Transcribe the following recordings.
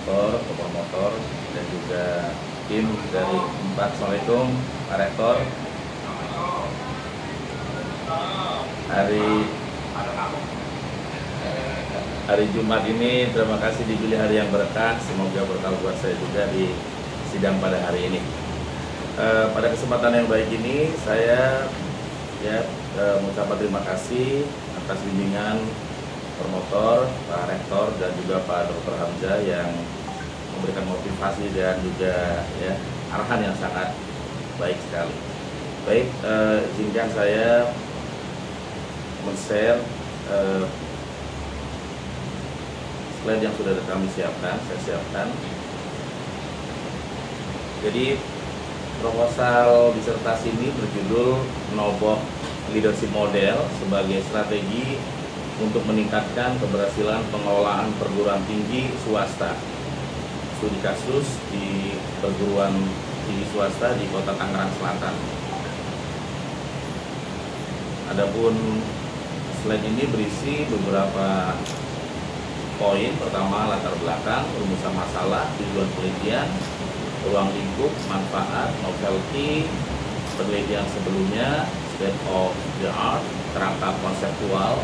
rektor, promotor, dan juga tim dari Unpad. Assalamualaikum Pak Rektor. Hari Jumat ini terima kasih dipilih hari yang berkah, semoga berkah buat saya juga di sidang pada hari ini. Pada kesempatan yang baik ini saya mengucapkan terima kasih atas bimbingan promotor, Pak Rektor, dan juga Pak Dr. Hamzah yang memberikan motivasi dan juga arahan yang sangat baik sekali. Baik, izinkan saya men-share slide yang sudah kami siapkan, saya siapkan. Jadi proposal disertasi ini berjudul NOBOK Leadership Model sebagai strategi untuk meningkatkan keberhasilan pengelolaan perguruan tinggi swasta. Studi kasus di perguruan tinggi swasta di Kota Tangerang Selatan. Adapun slide ini berisi beberapa poin. Pertama, latar belakang, rumusan masalah, tujuan penelitian, ruang lingkup, manfaat, novelty, penelitian sebelumnya, state of the art, kerangka konseptual,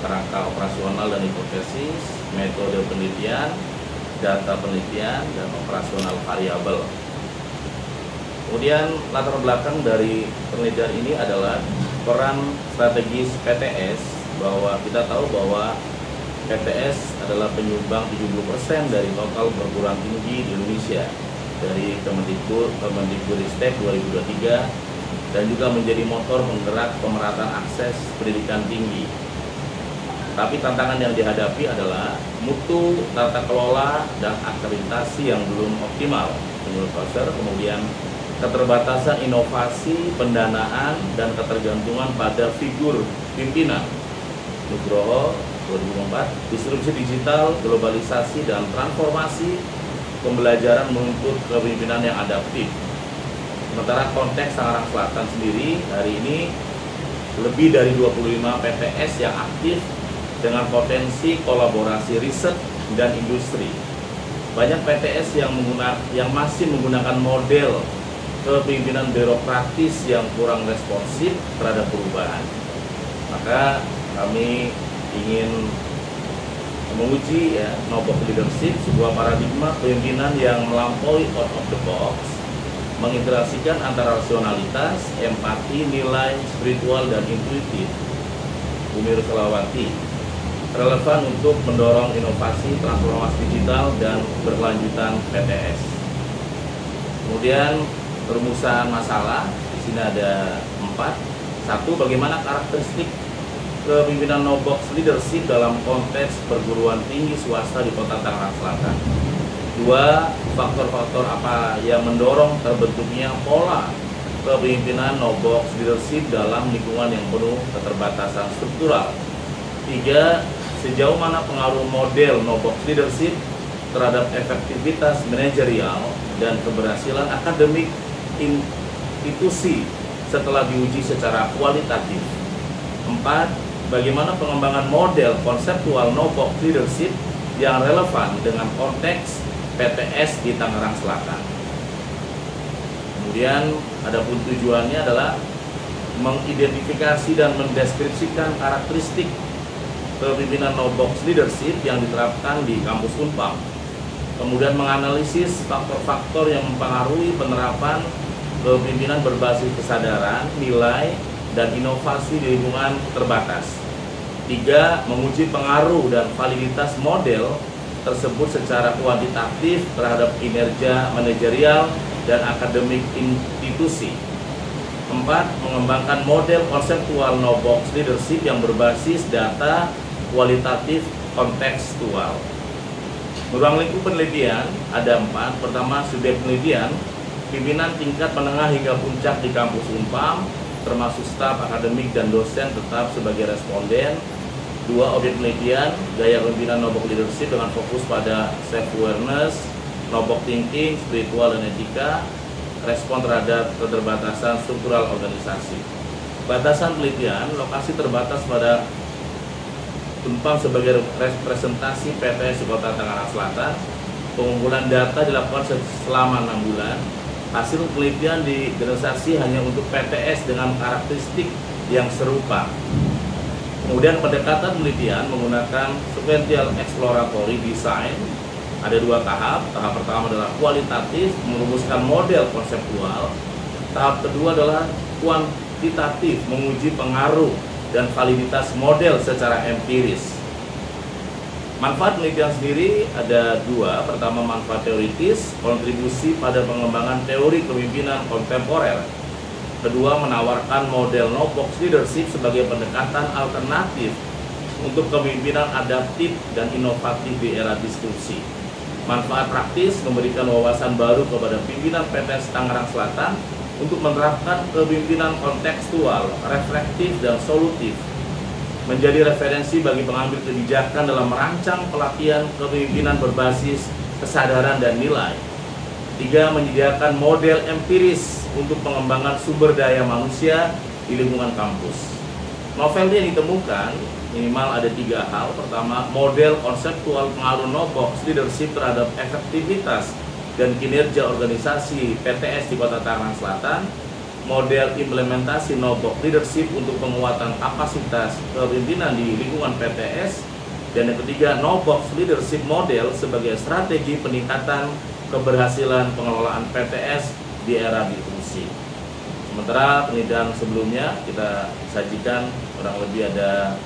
kerangka operasional dan hipotesis, metode penelitian, data penelitian, dan operasional variabel. Kemudian latar belakang dari penelitian ini adalah peran strategis PTS, bahwa kita tahu bahwa PTS adalah penyumbang 70% dari total perguruan tinggi di Indonesia dari Kemendikbudristek 2023 dan juga menjadi motor penggerak pemerataan akses pendidikan tinggi. Tapi tantangan yang dihadapi adalah mutu, tata kelola, dan akreditasi yang belum optimal menurut Profesor. Kemudian keterbatasan inovasi, pendanaan, dan ketergantungan pada figur pimpinan. Nugroho 2004, disrupsi digital, globalisasi, dan transformasi pembelajaran menuntut kepemimpinan yang adaptif. Sementara konteks Tangerang Selatan sendiri hari ini lebih dari 25 PTS yang aktif dengan potensi kolaborasi riset dan industri. Banyak PTS yang masih menggunakan model kepemimpinan birokratis yang kurang responsif terhadap perubahan. Maka kami ingin menguji NOBOK Leadership, sebuah paradigma kepemimpinan yang melampaui out of the box, mengintegrasikan antara rasionalitas, empati, nilai, spiritual, dan intuitif. Bumi Ruslawati, relevan untuk mendorong inovasi, transformasi digital, dan berkelanjutan PTS. Kemudian rumusan masalah, di sini ada 4. 1. Bagaimana karakteristik kepemimpinan NOBOK Leadership dalam konteks perguruan tinggi swasta di Kota Tangerang Selatan. 2. Faktor-faktor apa yang mendorong terbentuknya pola kepemimpinan NOBOK Leadership dalam lingkungan yang penuh keterbatasan struktural. 3. Sejauh mana pengaruh model NOBOK Leadership terhadap efektivitas manajerial dan keberhasilan akademik institusi setelah diuji secara kualitatif. 4. Bagaimana pengembangan model konseptual NOBOK Leadership yang relevan dengan konteks PTS di Tangerang Selatan. Kemudian adapun tujuannya adalah mengidentifikasi dan mendeskripsikan karakteristik kepemimpinan NOBOK Leadership yang diterapkan di kampus Unpad. Kemudian menganalisis faktor-faktor yang mempengaruhi penerapan kepemimpinan berbasis kesadaran, nilai, dan inovasi di lingkungan terbatas. 3. Menguji pengaruh dan validitas model tersebut secara kuantitatif terhadap kinerja manajerial dan akademik institusi. 4. Mengembangkan model konseptual NOBOK Leadership yang berbasis data kualitatif kontekstual. Ruang lingkup penelitian ada 4. Pertama, subjek penelitian, pimpinan tingkat menengah hingga puncak di kampus Unpad, termasuk staf akademik dan dosen tetap sebagai responden. 2. Objek penelitian, gaya kepemimpinan NOBOK Leadership dengan fokus pada self-awareness, NOBOK thinking, spiritual, dan etika, respon terhadap keterbatasan struktural organisasi. Batasan penelitian, lokasi terbatas pada Unpad sebagai representasi PTS di Kota Tangerang Selatan. Pengumpulan data dilakukan selama 6 bulan. Hasil penelitian di generalisasi hanya untuk PTS dengan karakteristik yang serupa. Kemudian pendekatan penelitian menggunakan sequential exploratory design. Ada 2 tahap. Tahap pertama adalah kualitatif, merumuskan model konseptual. Tahap kedua adalah kuantitatif, menguji pengaruh dan validitas model secara empiris. Manfaat penelitian sendiri ada 2. Pertama, manfaat teoritis, kontribusi pada pengembangan teori kepemimpinan kontemporer. Kedua, menawarkan model no-box leadership sebagai pendekatan alternatif untuk kepemimpinan adaptif dan inovatif di era diskusi. Manfaat praktis, memberikan wawasan baru kepada pimpinan PTS Tangerang Selatan untuk menerapkan kepemimpinan kontekstual, reflektif, dan solutif, menjadi referensi bagi pengambil kebijakan dalam merancang pelatihan kepemimpinan berbasis kesadaran dan nilai. 3. Menyediakan model empiris untuk pengembangan sumber daya manusia di lingkungan kampus. Novel yang ditemukan minimal ada 3 hal. Pertama, model konseptual pengaruh no-box leadership terhadap efektivitas dan kinerja organisasi PTS di Kota Tangerang Selatan. Model implementasi no-box leadership untuk penguatan kapasitas kepemimpinan di lingkungan PTS. Dan yang ketiga, no-box leadership model sebagai strategi peningkatan keberhasilan pengelolaan PTS di era diskusi. Sementara penelitian sebelumnya kita sajikan kurang lebih ada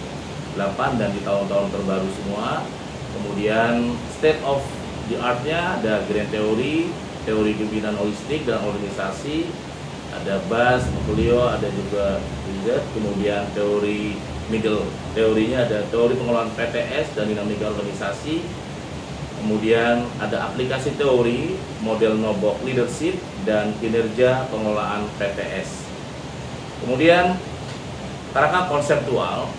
8 dan di tahun-tahun terbaru semua. Kemudian state of the art-nya ada grand teori, teori pimpinan holistik dan organisasi, ada BAS, Nucleo, ada juga riset, kemudian teori middle, teorinya ada teori pengelolaan PTS dan dinamika organisasi, kemudian ada aplikasi teori, model no-box leadership, dan kinerja pengelolaan PTS. Kemudian karena konseptual,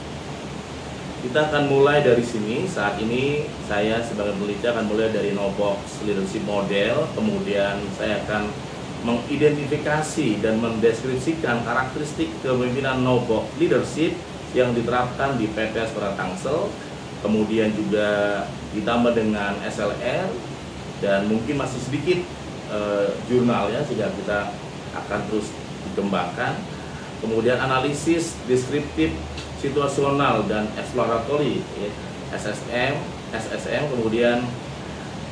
kita akan mulai dari sini. Saat ini saya sebagai peneliti akan mulai dari no-box leadership model, kemudian saya akan mengidentifikasi dan mendeskripsikan karakteristik kepemimpinan no-box leadership yang diterapkan di PTS Kota Tangsel, kemudian juga ditambah dengan SLR dan mungkin masih sedikit jurnalnya sehingga kita akan terus dikembangkan. Kemudian analisis deskriptif situasional dan exploratory SSM, kemudian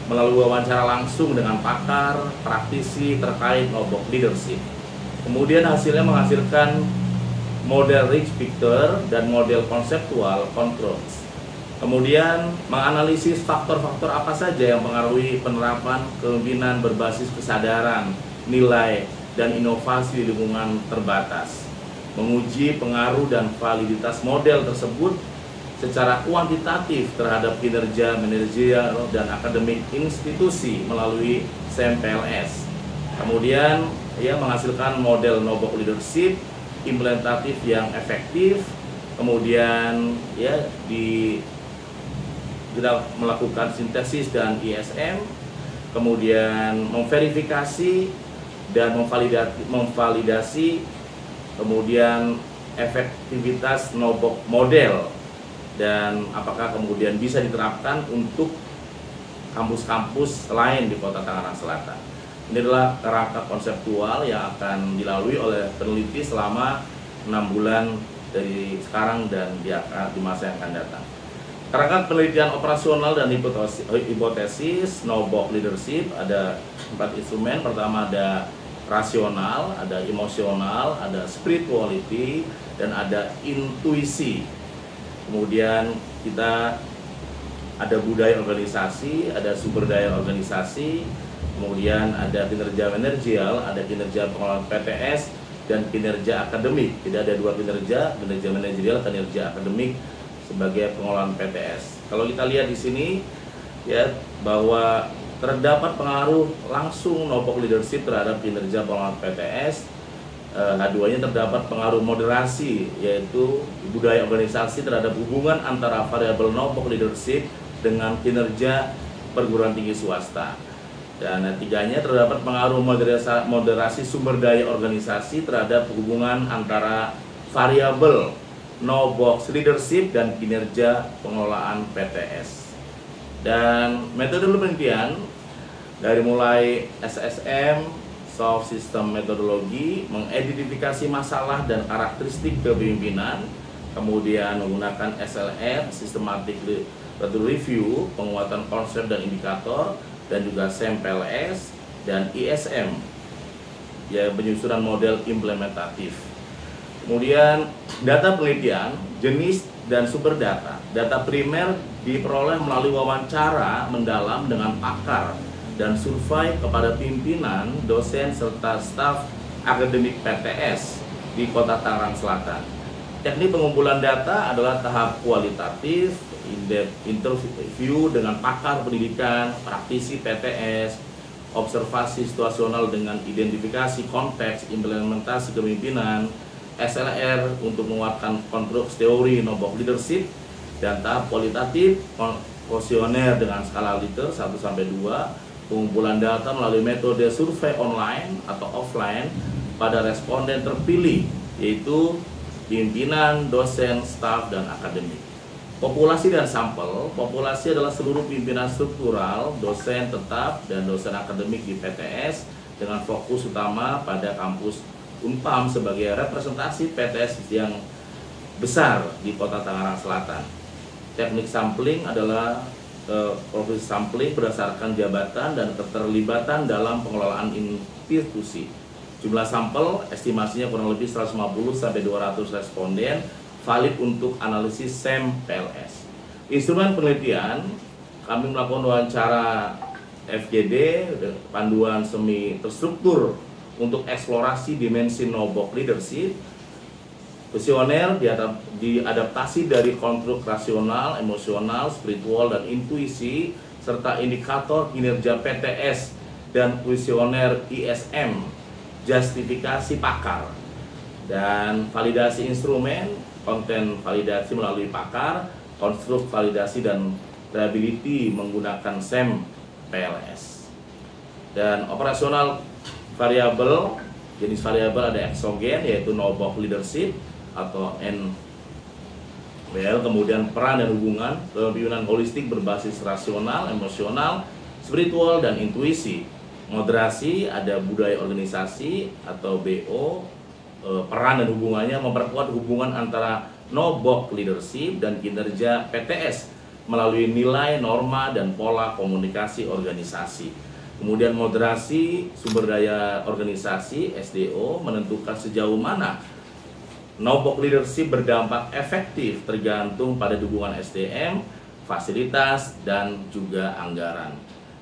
melalui wawancara langsung dengan pakar, praktisi terkait no-box leadership. Kemudian hasilnya menghasilkan model rich picture dan model konseptual controls. Kemudian menganalisis faktor-faktor apa saja yang mengaruhi penerapan kepemimpinan berbasis kesadaran, nilai, dan inovasi di lingkungan terbatas. Menguji pengaruh dan validitas model tersebut secara kuantitatif terhadap kinerja manajerial dan akademik institusi melalui SMPLS. Kemudian menghasilkan model no-box leadership implementatif yang efektif. Kemudian kita melakukan sintesis dan ISM, kemudian memverifikasi dan memvalidasi, kemudian efektivitas no-box model dan apakah kemudian bisa diterapkan untuk kampus-kampus lain di Kota Tangerang Selatan. Ini adalah kerangka konseptual yang akan dilalui oleh peneliti selama 6 bulan dari sekarang dan di masa yang akan datang. Kerangka penelitian operasional dan hipotesis no-box leadership ada 4 instrumen. Pertama ada rasional, ada emosional, ada spirituality, dan ada intuisi. Kemudian kita ada budaya organisasi, ada sumber daya organisasi, kemudian ada kinerja manajerial, ada kinerja pengelolaan PTS, dan kinerja akademik. Tidak ada 2 kinerja manajerial, kinerja akademik sebagai pengelolaan PTS. Kalau kita lihat di sini bahwa terdapat pengaruh langsung no-box leadership terhadap kinerja pengelolaan PTS. Keduanya terdapat pengaruh moderasi, yaitu budaya organisasi terhadap hubungan antara variabel no-box leadership dengan kinerja perguruan tinggi swasta. Dan tiganya terdapat pengaruh moderasi sumber daya organisasi terhadap hubungan antara variabel no-box leadership dan kinerja pengelolaan PTS. Dan metode penelitian dari mulai SSM, soft system metodologi, mengidentifikasi masalah dan karakteristik kepemimpinan, kemudian menggunakan SLR, systematic review, penguatan konsep dan indikator, dan juga SEM-PLS dan ISM, ya, penyusunan model implementatif. Kemudian data penelitian, jenis dan sumber data. Data primer diperoleh melalui wawancara mendalam dengan pakar dan survei kepada pimpinan, dosen, serta staf akademik PTS di Kota Tangerang Selatan. Teknik pengumpulan data adalah tahap kualitatif, interview dengan pakar pendidikan, praktisi PTS, observasi situasional dengan identifikasi konteks, implementasi kepemimpinan, SLR untuk menguatkan konstruksi teori Nobok leadership, dan tahap kualitatif kuesioner dengan skala Likert 1-2, pengumpulan data melalui metode survei online atau offline pada responden terpilih, yaitu pimpinan, dosen, staf, dan akademik. Populasi dan sampel. Populasi adalah seluruh pimpinan struktural, dosen tetap, dan dosen akademik di PTS dengan fokus utama pada kampus Unpam sebagai representasi PTS yang besar di Kota Tangerang Selatan. Teknik sampling adalah profesi sampling berdasarkan jabatan dan keterlibatan dalam pengelolaan institusi. Jumlah sampel estimasinya kurang lebih 150-200 responden, valid untuk analisis SEM-PLS. Instrumen penelitian, kami melakukan wawancara FGD, panduan semi terstruktur untuk eksplorasi dimensi Nobok leadership, kuesioner diadaptasi dari konstruk rasional, emosional, spiritual, dan intuisi, serta indikator kinerja PTS dan kuesioner ISM, justifikasi pakar, dan validasi instrumen, konten validasi melalui pakar, konstruk validasi dan reliability menggunakan SEM-PLS. Dan operasional variabel, jenis variabel ada eksogen yaitu Nobok leadership atau NWL, kemudian peran dan hubungan kepemimpinan holistik berbasis rasional, emosional, spiritual, dan intuisi. Moderasi ada budaya organisasi atau BO, peran dan hubungannya memperkuat hubungan antara Nobok leadership dan kinerja PTS melalui nilai, norma, dan pola komunikasi organisasi. Kemudian moderasi sumber daya organisasi SDO menentukan sejauh mana Nobok leadership berdampak efektif tergantung pada dukungan SDM, fasilitas, dan juga anggaran.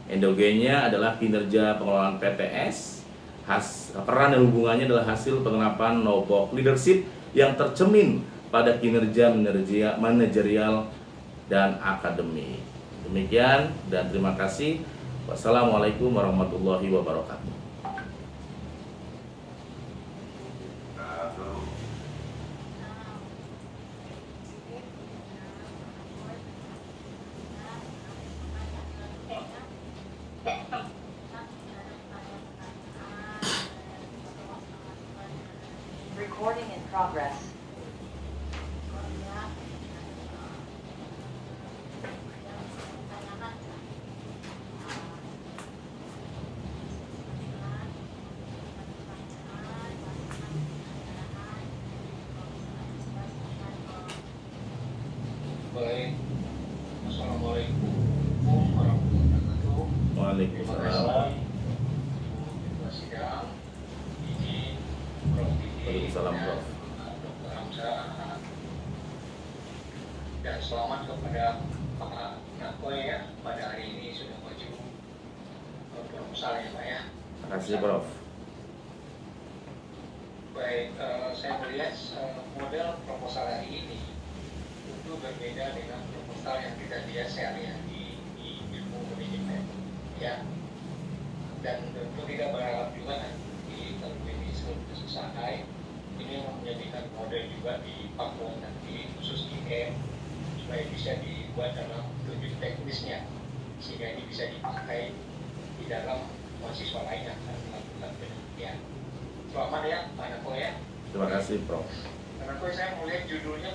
Endogennya adalah kinerja pengelolaan PTS, peran dan hubungannya adalah hasil penerapan Nobok leadership yang tercermin pada kinerja manajerial dan akademik. Demikian dan terima kasih. Wassalamualaikum warahmatullahi wabarakatuh. Recording in progress. Baik, Assalamualaikum warahmatullahi wabarakatuh. Waalaikumsalam. Sidang izin Prof. Waalaikumsalam, Prof. Dr. Hamzah, dan selamat kepada Pak Nakoy ya, pada hari ini sudah maju proposal ya Pak ya. Terima kasih, Prof. Baik, saya melihat model proposal hari ini itu berbeda dengan proposal yang kita lihat sehari-hari di ilmu manajemen ya, dan tentu tidak berharap juga nanti tentu ini selesai ini menjadikan model juga di Papua nanti khusus IM supaya bisa dibuat dalam petunjuk teknisnya sehingga ini bisa dipakai di dalam mahasiswa lain yang akan melakukan penelitian. Selamat ya Pak Nakoy ya. Terima kasih, Prof. Pak Nakoy, saya melihat judulnya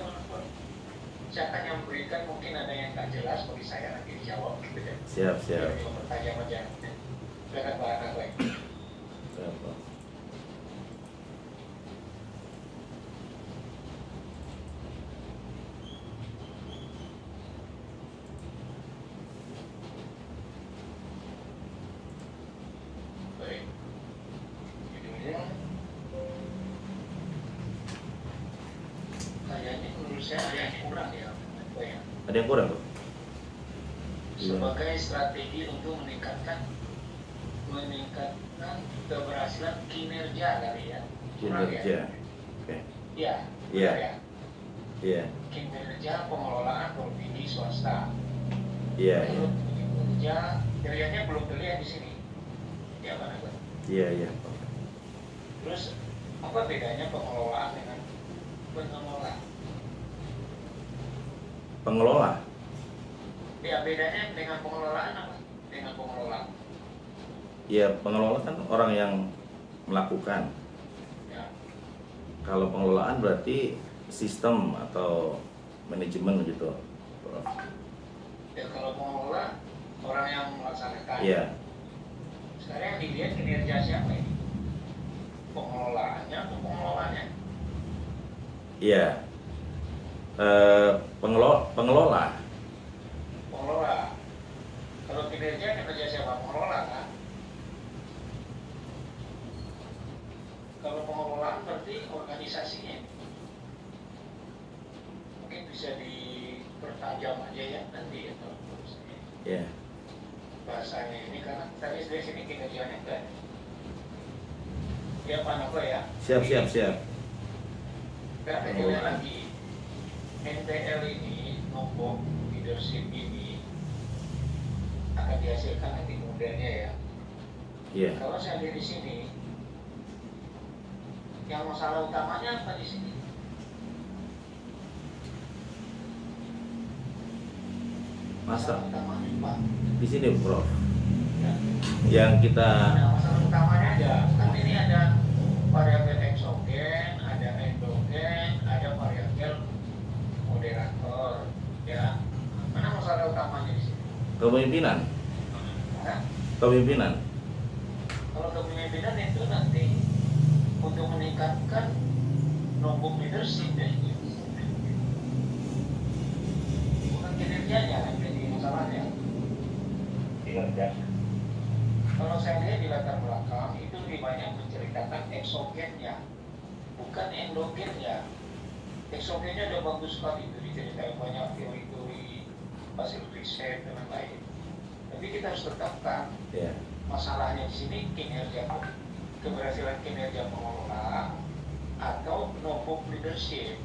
siapa yang memberikan, mungkin ada yang tak jelas bagi saya, nanti dijawab gitu ya. Siap. Pertanyaan aja. Ada yang kurang tuh? Sebagai strategi untuk meningkatkan keberhasilan kinerja kali ya. Kinerja. Oke. Iya. Iya. Ya. Iya. Kinerja pengelolaan properti swasta. Iya. Kinerjanya belum terlihat di sini. Ya mana Pak? Iya, iya. Terus apa bedanya pengelolaan dengan pengelola? Pengelola. Ya bedanya dengan pengelolaan apa? Dengan pengelola. Ya, pengelola kan orang yang melakukan. Ya. Kalau pengelolaan berarti sistem atau manajemen gitu, Prof. Ya kalau pengelola orang yang melaksanakan. Iya. Sekarang yang dilihat kinerja siapa ini? Pengelolaannya atau pengelolanya? Iya. Pengelola. Pengelola. Kalau kinerja siapa? Pengelola kan? Kalau pengelolaan berarti organisasinya. Mungkin bisa dipertajam aja ya nanti ya kalau misalnya. Iya. Bahasanya ini karena tadi dari sini kinerjanya enggak. Ya Pak Noko ya. Siap. Karena kita lagi NPL ini nombok leadership ini akan dihasilkan nanti modelnya ya. Iya. Kalau saya lihat di sini, yang masalah utamanya apa di sini? Masalah utamanya Pak. di sini, Prof. Ya. Yang kita Nah, masalah utamanya ada, kan ini ada variabel eksogen, ada endogen, ada variabel moderator, ya. Mana masalah utamanya di sini? kepemimpinan. Nah, Kepemimpinan. kalau kepemimpinan itu nanti untuk meningkatkan nombok leadership ya. Bukan kinerjanya yang jadi masalahnya. Kinerja. Kalau saya lihat di latar belakang itu lebih banyak menceritakan eksogennya, bukan endogennya. Eksogennya udah bagus sekali itu diceritain banyak teori-teori hasil riset dan lain-lain. Tapi kita harus tetapkan Iya. masalahnya di sini kinerja, keberhasilan kinerja pengelola atau nombok leadership.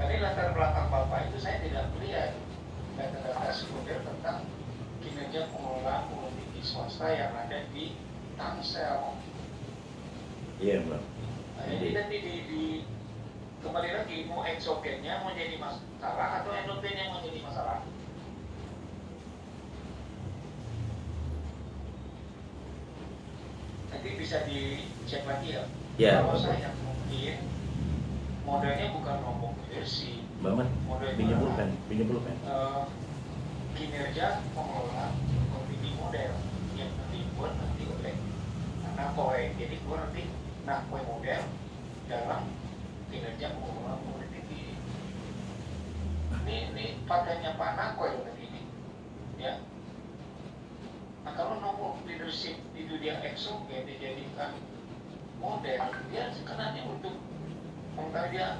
Karena latar belakang Bapak itu saya tidak melihat data-data sekunder tentang kinerja pengelola politik swasta yang ada di Tangsel. Iya, Bro. Nah, jadi nanti kembali lagi mau eksogennya mau jadi masalah atau endogennya mau jadi masalah. Nanti bisa dicek lagi ya. Ya, Kalau betul. saya mungkin modelnya bukan nombok leadership, Bapak, pinjam pulpen. kinerja pengelola komoditi model yang dibuat nanti oleh Nakoi. Jadi gua nanti Nakoi model dalam kinerja pengelola komoditi. Ini patentnya Pak Nakoi nanti ini, ya. Nah kalau nomor leadership itu dia eksogen dijadikan model, dia sebenarnya untuk mengetahui dia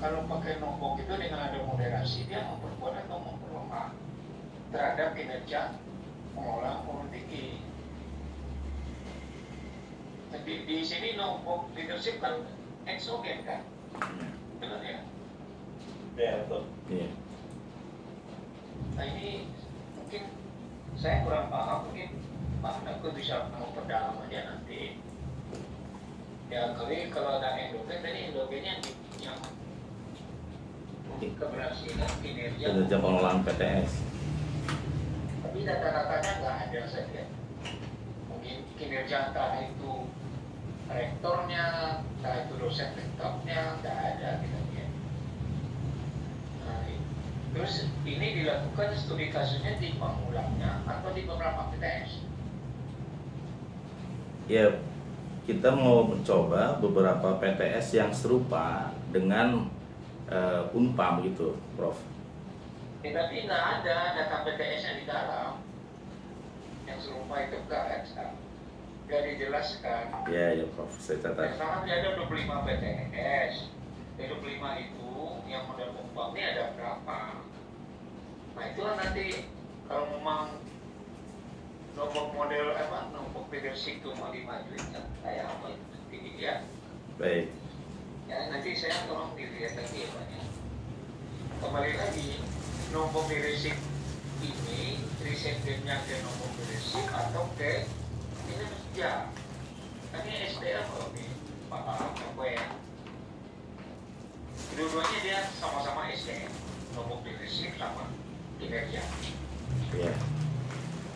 kalau pakai nombok itu dengan ada moderasi dia memperkuat atau memperlemah terhadap kinerja pengelola politik. Tapi di sini nombok leadership kan eksogen kan, benar ya? Ya betul. Iya. Nah ini mungkin saya kurang paham, mungkin Pak Nako bisa memperdalam aja nanti. Ya kalau ada endogen tadi endogennya yang keberhasilan Kinerja pengelolaan PTS. Tapi data-datanya nggak ada saya lihat. Mungkin kinerja entah itu rektornya, entah itu dosen rektornya, nggak ada kita lihat. Nah, terus ini dilakukan studi kasusnya di pengulangnya atau di beberapa PTS? Ya, kita mau mencoba beberapa PTS yang serupa dengan Unpam gitu, Prof. Tapi nggak ada data PTS-nya di dalam. Yang serupa itu nggak dijelaskan. Ya, Prof. Saya catat. Sekarang dia ada 25 PTS. Dari 25 itu yang model Unpam ini ada berapa? Nah itulah nanti kalau memang nombok model nombok leadership itu mau dimajuin kan kayak apa itu tinggi dia. Baik. Ya nanti saya tolong dilihat lagi ya Pak ya. Kembali lagi nombok leadership ini risetnya ke nombok leadership atau ke kinerja. Kan ini SDM kalau di apa ya. Dua-duanya dia sama-sama SDM, nombok leadership sama kinerja. Iya.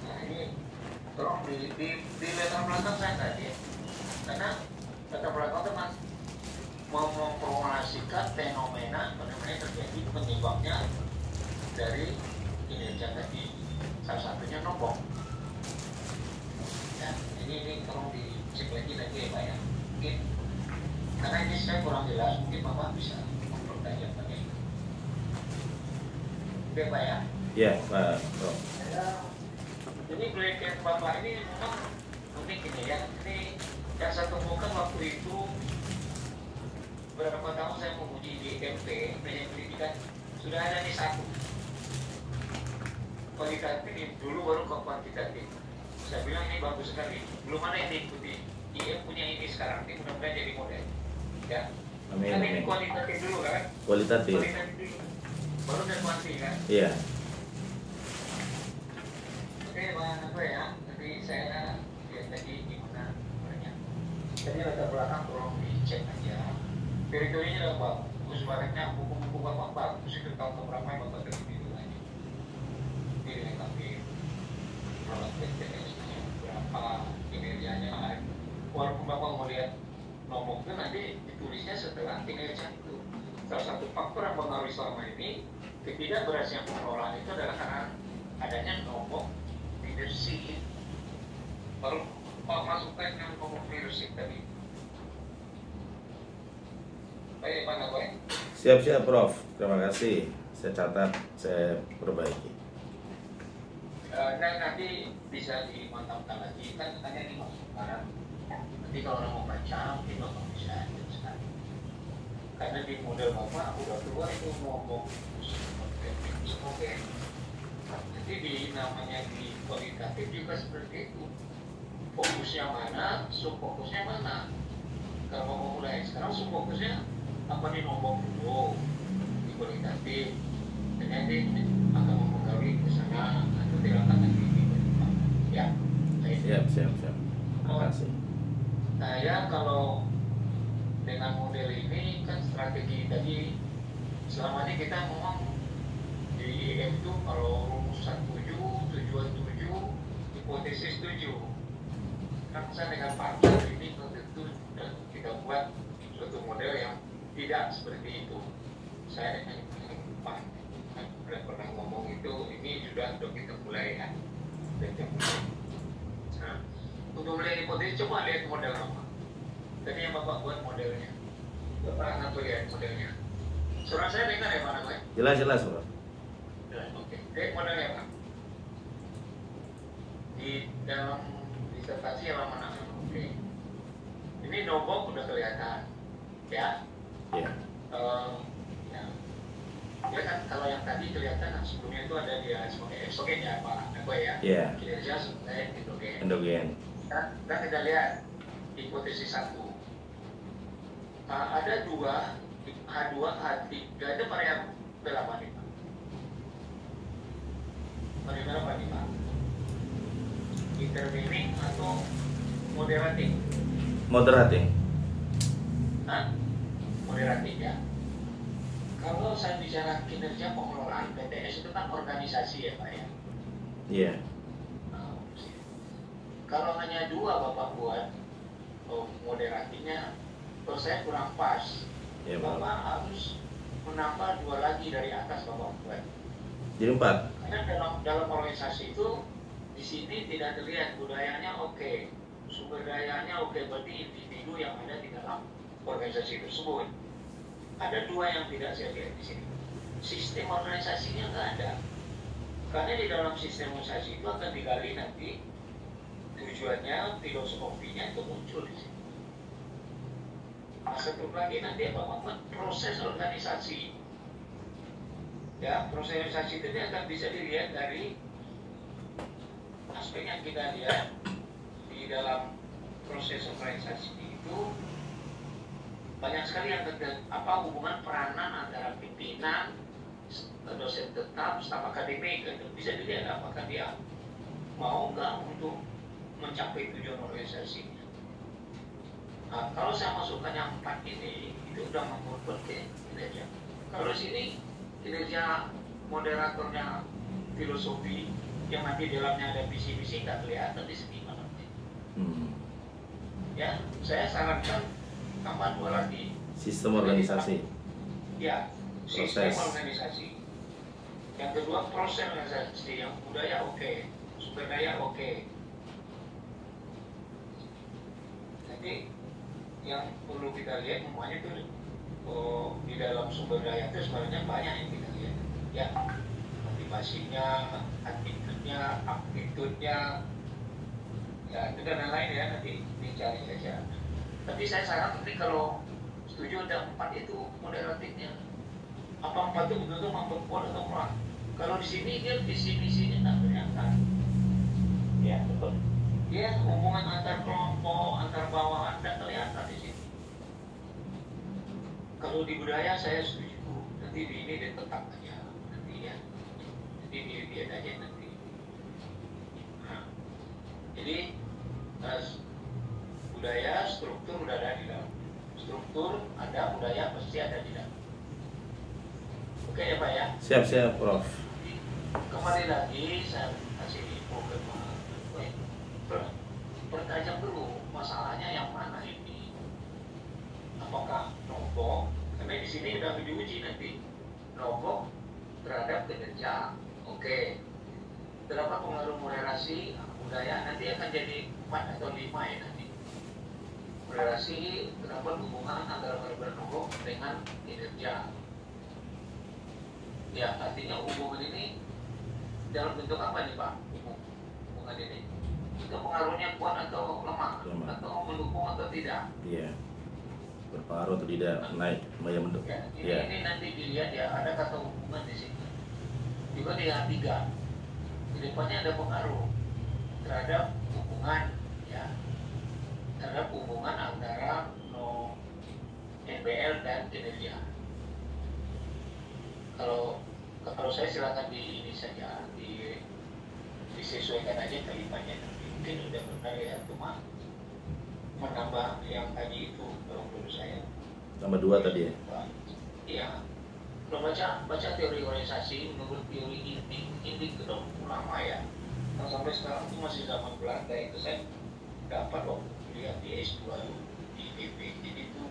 Nah ini tolong di latar belakang saya tadi ya. Karena latar belakang teman mau memformulasikan fenomena yang terjadi penyebabnya dari kinerja tadi, salah satunya nombok. Ya, ini tolong dicek lagi ya Pak ya. Mungkin karena ini saya kurang jelas, mungkin Bapak bisa mempertanyakan Pak ya. Oke Pak ya. Iya, Pak Prof. Jadi penelitian Bapak ini memang unik ini ya. Ini yang saya temukan waktu itu beberapa tahun saya menguji di MP, pendidikan sudah ada nih satu. Kualitatif dulu baru ke kuantitatif. Saya bilang ini bagus sekali. Belum ada yang diikuti. IM punya ini sekarang, ini mudah-mudahan jadi model. Ya. Amin. Kan ini kualitatif dulu kan? Kualitatif. Kualitatif dulu. Baru dan kuanti kan? Iya. Oke, apa ya? Tapi saya lihat tadi gimana banyak. Tadi latar belakang tolong dicek aja. Teritorinya adalah bagus, baratnya buku-buku Bapak bagus itu tahun berapa yang Bapak terima itu lagi. Ini dilengkapi produk PTS-nya berapa kinerjanya. Walaupun Bapak mau lihat nomor itu nanti ditulisnya setelah kinerja itu. Salah satu faktor yang mengaruhi selama ini ketidakberhasilan pengelolaan itu adalah karena adanya nomor leadership. Baru Pak masukkan yang nomor leadership tadi. Baik, Pak Nagoy. Siap-siap Prof. Terima kasih. Saya catat, saya perbaiki. Dan nanti bisa dimantapkan lagi. Kan hanya dimasukkan. Nanti kalau orang mau baca, mungkin Bapak bisa jelaskan. Karena di model Bapak udah keluar itu ngomong oke. Jadi di namanya di kualitatif juga seperti itu. Fokusnya mana, subfokusnya mana. Kalau mau mulai sekarang subfokusnya apa di nombok dulu di kualitatif. Dan nanti akan mempengaruhi ke sana atau tidak akan nanti ya. Siap. Terima kasih. Nah ya kalau dengan model ini kan strategi tadi selama ini kita memang di IM itu kalau rumusan 7, tujuan 7, hipotesis 7. Kan saya dengan partner ini tentu dan kita buat suatu model yang tidak seperti itu. Saya dengan Pak pernah ngomong itu ini sudah untuk kita mulai ya. Kita mulai. Nah, untuk mulai hipotesis coba lihat model apa. Tadi yang Bapak buat modelnya. Bapak nanti lihat modelnya. Suara saya dengar ya Pak Nagoy? Jelas Prof. Oke. Lihat modelnya Pak. Di dalam disertasi halaman 6. Oke. Ini nombok udah kelihatan. Ya. Iya. Ya. Ya kan kalau yang tadi kelihatan sebelumnya itu ada dia sebagai eksogen ya Pak Nagoy ya. Iya. Kinerja sebagai endogen. Endogen. Dan kita lihat hipotesis 1. Ada dua H2, H3 itu variabel apa nih Pak? Variabel apa nih Pak? Intervening atau moderating? Moderating. Hah? Moderating ya. Kalau saya bicara kinerja pengelolaan PTS itu kan organisasi ya Pak ya? Iya. Kalau hanya dua Bapak buat moderatingnya, kalau saya kurang pas. Iya, Bapak harus menambah 2 lagi dari atas Bapak buat. Jadi 4. Karena dalam organisasi itu di sini tidak terlihat budayanya oke, sumber dayanya oke, berarti individu yang ada di dalam organisasi tersebut. Ada 2 yang tidak saya lihat di sini. Sistem organisasinya nggak ada. Karena di dalam sistem organisasi itu akan digali nanti tujuannya, filosofinya itu muncul di sini. Satu lagi nanti apa proses organisasi. Ya, proses organisasi itu akan bisa dilihat dari aspek yang kita lihat di dalam proses organisasi itu banyak sekali yang hubungan peranan antara pimpinan, dosen tetap, staf akademik, itu bisa dilihat apakah dia mau nggak untuk mencapai tujuan organisasi. Nah, kalau saya masukkan yang 4 ini, itu udah mengukur kinerja. Kalau sini kinerja moderatornya filosofi yang nanti dalamnya ada visi-visi nggak kelihatan di sini mana. Ya, saya sarankan tambah 2 lagi. Sistem organisasi. Ya, sistem organisasi. Yang kedua proses organisasi, yang budaya oke, sumber daya oke. Jadi yang perlu kita lihat semuanya itu di dalam sumber daya itu sebenarnya banyak yang kita lihat. Ya, motivasinya, aptitude-nya, ya itu dan lain-lain ya, nanti dicari saja. Tapi saya saran nanti kalau setuju ada 4 itu moderatifnya. Apa 4 itu betul-betul memperkuat atau kurang? Kalau di sini dia visi-misinya nggak kelihatan. Ya betul. Dia hubungan antar kelompok, antar bawahan nggak kelihatan di sini. Kalau di budaya saya setuju. Nanti di ini ditetap aja nanti ya. Jadi dilihat aja nanti. Nah, jadi budaya, struktur udah ada di dalam. Struktur ada, budaya pasti ada di dalam. Oke ya Pak ya? Siap, Prof. Kembali lagi saya kasih info ke Pak. Pertajam dulu masalahnya yang mana ini? Apakah nombok? Karena di sini udah diuji nanti nombok terhadap kinerja. Oke. Terdapat pengaruh moderasi budaya nanti akan jadi 4 atau 5 ya nanti. Moderasi terdapat hubungan antara nombok dengan kinerja. Ya artinya hubungan ini dalam bentuk apa nih Pak? Hubungan ini itu pengaruhnya kuat atau lemah. Atau mendukung atau tidak? Iya. Berpengaruh atau tidak, naik, yang mendukung. Ya, ini nanti dilihat ya, ada kata hubungan di sini. Juga di ayat 3. Di depannya ada pengaruh terhadap hubungan ya. Terhadap hubungan antara NBL dan kinerja. Kalau saya silakan di ini saja disesuaikan aja kalimatnya. Mungkin udah benar ya, cuma menambah yang tadi itu kalau menurut saya. Tambah 2 tadi ya? Iya. Kalau baca teori organisasi menurut teori ini itu udah lama ya. Nah, sampai sekarang itu masih zaman Belanda itu saya dapat waktu lihat di S2 di IPB, jadi itu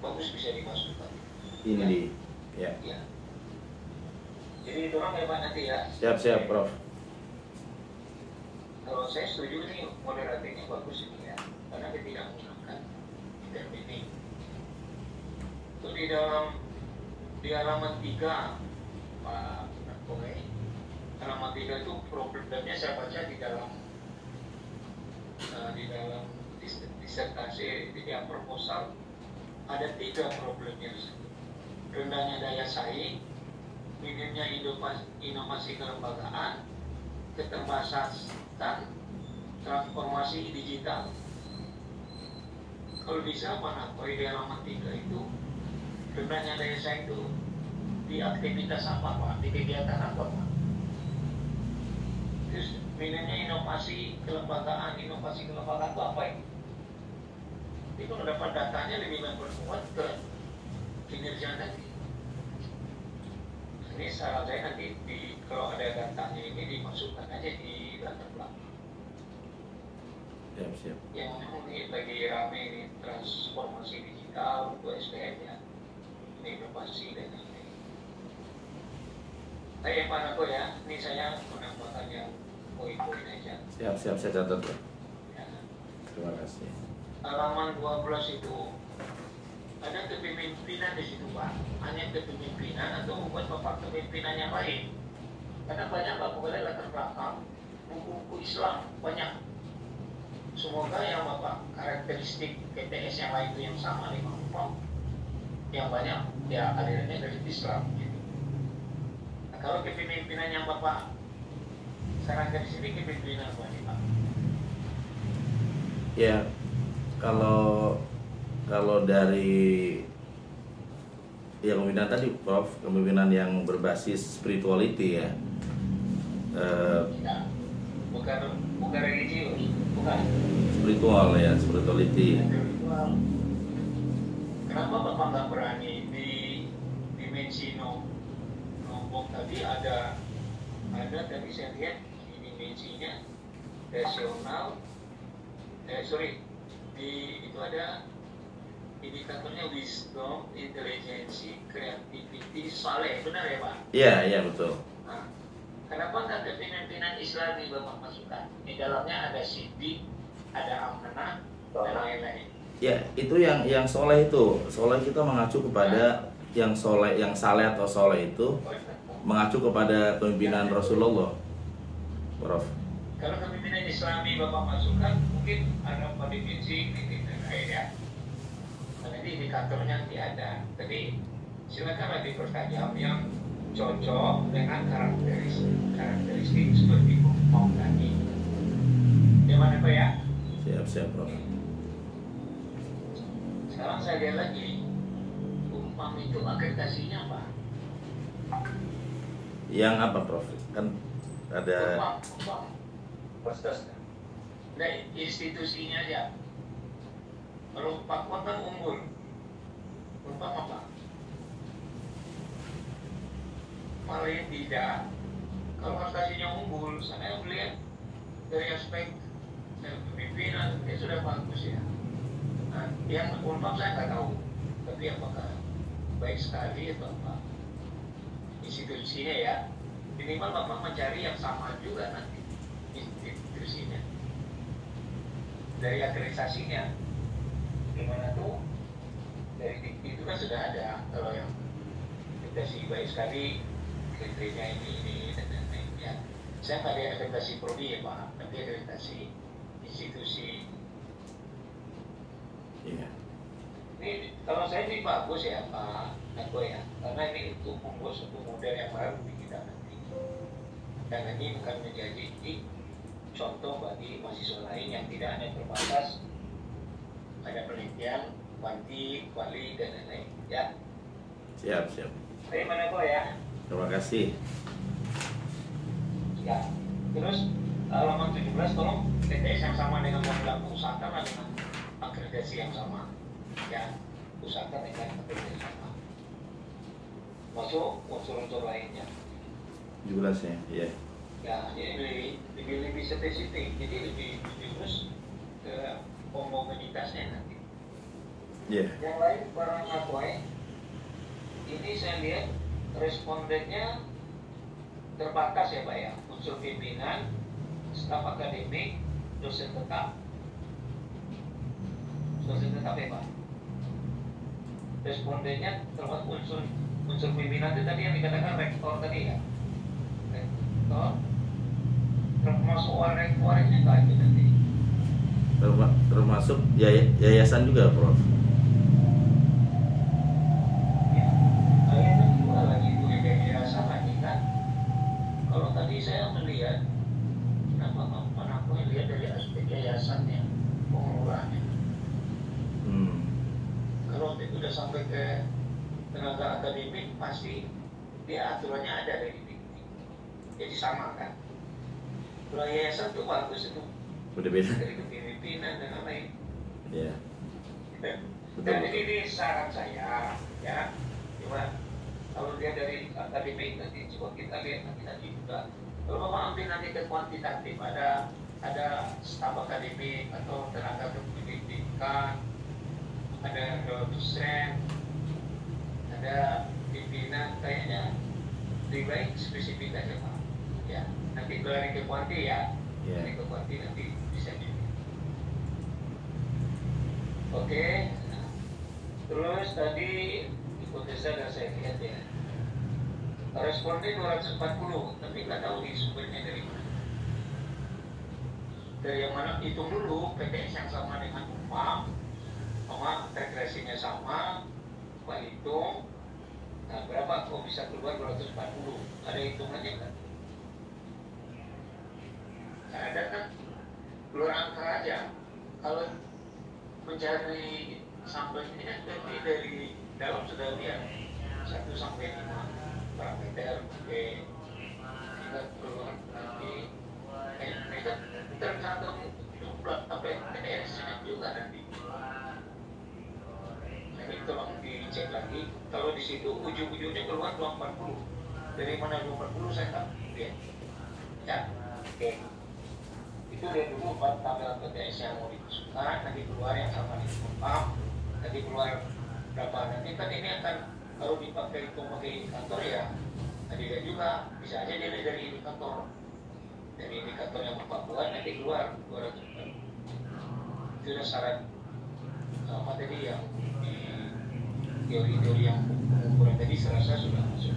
bagus bisa dimasukkan. Ini ya. di ya. Ya. Jadi itu orang hebat nanti ya. Siap, Prof. Kalau saya setuju nih moderatifnya bagus ini ya, karena dia tidak menggunakan term ini. Itu di halaman 3 Pak Nakoe, halaman 3 itu problemnya saya baca di dalam disertasi di proposal ada 3 problemnya. Rendahnya daya saing, minimnya inovasi kelembagaan, keterbatasan transformasi digital. Kalau bisa Pak Nakoe di halaman 3 itu rendahnya daya saing itu di aktivitas apa Pak? Di kegiatan apa Pak? Terus minimnya inovasi kelembagaan itu apa ya? Jadi kalau dapat datanya lebih memperkuat ke kinerja nanti. Ini saran saya nanti kalau ada datanya ini dimasukkan aja di latar belakang. Siap. Yang ini lagi rame ini transformasi digital untuk SDM ya, ini inovasi dan lain-lain. Saya Pak Nako ya, ini saya menambahkan yang poin-poin aja. Siap, saya catat ya. Ya. Terima kasih. Halaman 12 itu ada kepemimpinan di situ Pak. Hanya kepemimpinan atau membuat Bapak kepemimpinan yang lain. Karena banyak Bapak boleh latar belakang buku-buku Islam banyak. Semoga yang Bapak karakteristik PTS yang lain itu yang sama nih Bapak. Yang banyak ya alirannya dari Islam gitu. Kalau kepemimpinan yang Bapak sarankan di sini, kepemimpinan apa nih Pak? Ya, kalau dari ya kepemimpinan tadi Prof, kepemimpinan yang berbasis spirituality ya. Tidak, bukan religius, bukan. Spiritual ya, spirituality. Spiritual. Kenapa Bapak nggak berani di dimensi nombok tadi ada tadi saya lihat di dimensinya rasional, itu ada indikatornya wisdom, intelijensi, kreativiti, saleh, benar ya Pak? Iya betul. Nah, kenapa nggak kepemimpinan Islami Bapak masukkan? Di dalamnya ada Siddiq, ada Amanah, dan lain-lain. Ya, itu yang soleh itu. Soleh kita mengacu kepada yang soleh, yang saleh atau soleh itu mengacu kepada kepemimpinan Rasulullah, Prof. Kalau kepemimpinan Islami Bapak masukkan, mungkin ada pada dimensi ini dan lain ya. Karena ini indikatornya nanti ada. Tapi silakan lebih bertajam yang cocok dengan karakteristik seperti mau tadi. Gimana Pak ya? Siap, Prof. Sekarang saya lihat lagi, umpam itu akreditasinya apa? Yang apa, Prof? Kan ada Umpam. Nah, institusinya aja. Kalau Pak Wan kan unggul, umpam apa? Malah tidak. Kalau prestasinya unggul, saya melihat dari aspek kepemimpinan dia sudah bagus ya. Nah, yang umpam saya nggak tahu, tapi apakah baik sekali atau apa institusinya ya. Minimal Bapak mencari yang sama juga nanti institusinya dari akreditasinya. Gimana tuh? Dari itu kan sudah ada. Kalau yang akreditasi baik sekali, kriterianya ini dan lain-lain ya. Saya nggak ada akreditasi prodi ya Pak, tapi akreditasi institusi. Iya. Ini kalau saya ini bagus ya Pak Nako ya, karena ini untuk membuat suatu model yang baru di kita nanti. Dan ini bukan menjadi contoh bagi mahasiswa lain yang tidak hanya terbatas pada penelitian, kuali dan lain-lain ya. Siap. Dari mana kok ya? Terima kasih. Ya. Terus halaman 17 tolong TTS yang sama dengan model usahakan dengan akreditasi yang sama. Ya, usahakan dengan akreditasi yang sama. Masuk unsur-unsur lainnya. 17 ya. Iya. Ya, ini lebih spesifik. Jadi lebih khusus ke homogenitasnya nanti. Iya. Yang lain para ngakuai, ini saya lihat respondennya terbatas ya Pak ya. Unsur pimpinan, staf akademik, dosen tetap. Dosen tetap ya Pak. Respondennya terbatas unsur pimpinan itu tadi yang dikatakan rektor tadi ya. Rektor, termasuk wareknya nggak itu nanti. Termasuk yayasan juga, Prof. Ya, yayasan juga lagi itu yayasan lagi kan. Kalau tadi saya melihat, kenapa aku lihat dari aspek yayasannya, pengelolaannya. Kalau itu udah sampai ke tenaga akademik, pasti dia aturannya ada dari ini. Jadi sama kan. Kalau yayasan tuh bagus itu. Beda-beda. Dari kepemimpinan dan lain-lain. Iya. Dan ini saran saya, ya. Cuma kalau dia dari akademik nanti coba kita lihat nanti juga. Kalau Bapak ambil nanti ke kuantitatif, ada staf akademik atau tenaga kependidikan, ada dosen, ada pimpinan, kayaknya lebih baik spesifik aja Pak. Ya, nanti lari ke kuanti ya. Iya. Lari ke kuanti nanti bisa jadi. Oke. Terus tadi hipotesa dan saya lihat ya. Responden 240, tapi nggak tahu di sumbernya dari mana. Dari yang mana? Hitung dulu PTS yang sama dengan UMAM, sama regresinya sama, Pak hitung, Nah, berapa kok bisa keluar 240? Ada hitungannya kan? Ada kan? Keluar angka aja. Kalau mencari sampel ini kan dari dalam sudah lihat 1 sampai 5 parameter kita keluar nanti mereka tergantung jumlah PTS juga nanti. Ini tolong dicek lagi. Kalau di situ ujung-ujungnya keluar 240. Dari mana 240 saya tak lihat. Ya, oke. Itu dia dulu tampilan PTS yang mau dimasukkan, nanti keluar yang sama di pump, nanti keluar berapa. Nanti kan ini akan kalau dipakai indikator ya, tadi lihat juga bisa aja dia dari indikator. Dari indikator yang Bapak buat nanti keluar 200. Itu adalah syarat apa tadi yang di teori-teori yang pengukuran tadi serasa sudah masuk.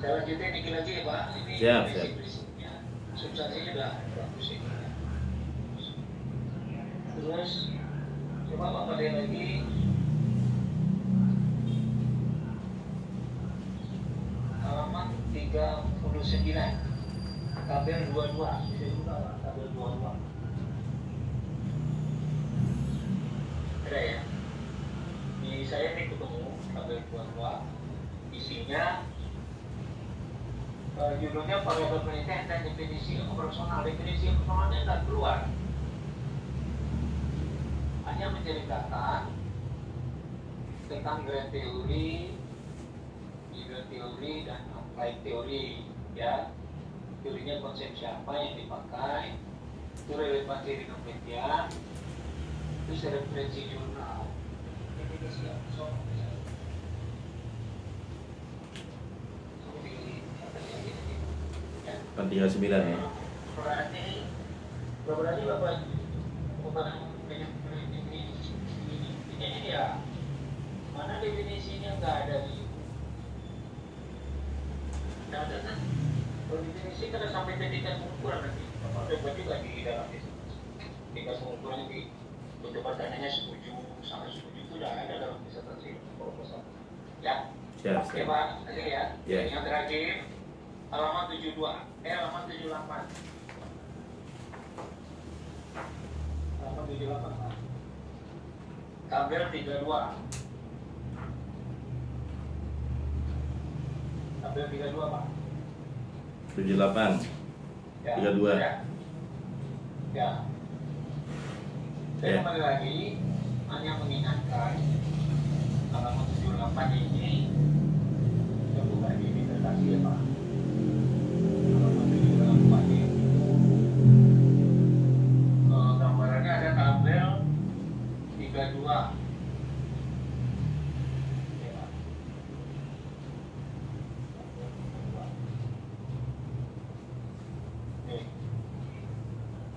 Saya lanjutin dikit lagi ya Pak. Ini prinsip-prinsipnya. Substansinya udah bagus ini. Terus coba Bapak lihat lagi. Halaman 39. Tabel 22. Bisa juga Pak, tabel 22. Ada ya? Di saya ini ketemu tabel 22. Isinya judulnya variabel penelitian dan definisi operasional. Definisi operasionalnya tidak keluar, hanya menceritakan tentang grand teori, middle teori, dan applied teori. Ya, teorinya konsep siapa yang dipakai, itu relevansi dengan media, terus referensi jurnal, definisi operasional. Kan 39 ya. Berarti Bapak ini ya, mana definisinya nggak ada di nggak ada kan? Kalau definisi kan sampai tingkat pengukuran nanti. Bapak udah buat juga di dalam tingkat pengukuran di bentuk pertanyaannya setuju, sangat setuju itu udah ada dalam disertasi proposal. Ya. Siap. Oke Pak, nanti ya. Ya. Yang terakhir halaman 72, halaman 78. Halaman 78, Pak. Tabel 32. Tabel 32, Pak. 78. Ya. 32. Ya. Ya. Saya Ya. kembali lagi hanya mengingatkan halaman 78 ini kita buka di disertasi ya, Pak. Gambarannya ada tabel 32.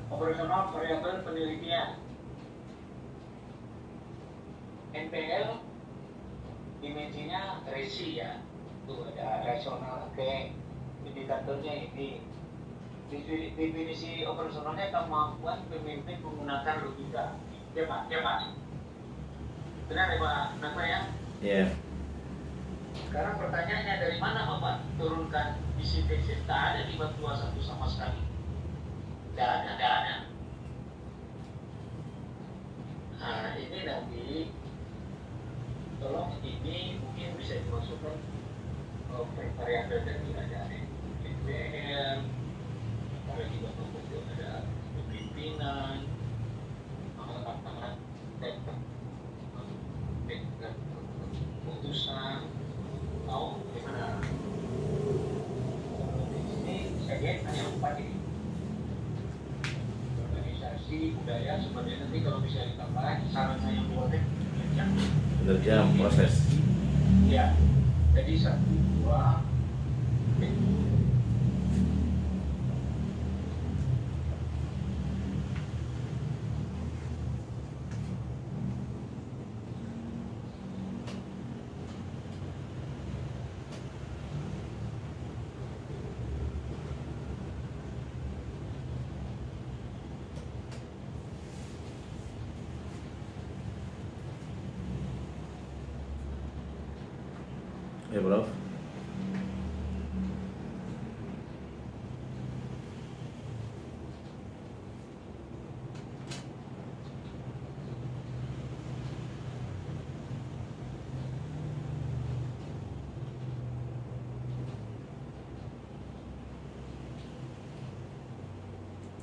Operasional variabel penelitian NPL dimensinya resi ya, tuh ada rasional, oke. Indikatornya ini definisi operasionalnya kemampuan pemimpin menggunakan logika. Ya Pak, ya Pak. Benar ya Pak, kenapa ya? Iya. Sekarang pertanyaannya dari mana Bapak turunkan isi tesis? Tak ada di bab 21 sama sekali. Tidak ada. Nah ini nanti tolong ini mungkin bisa dimasukkan variabel tadi ada NPL, ada juga ada pemimpinan, keputusan, tahu bagaimana? Di sini saya lihat hanya 4 ini. Organisasi, budaya, sebenarnya nanti kalau bisa ditambah, saran saya buatnya Kinerja proses. ya, jadi 1, 2, Oke, Prof.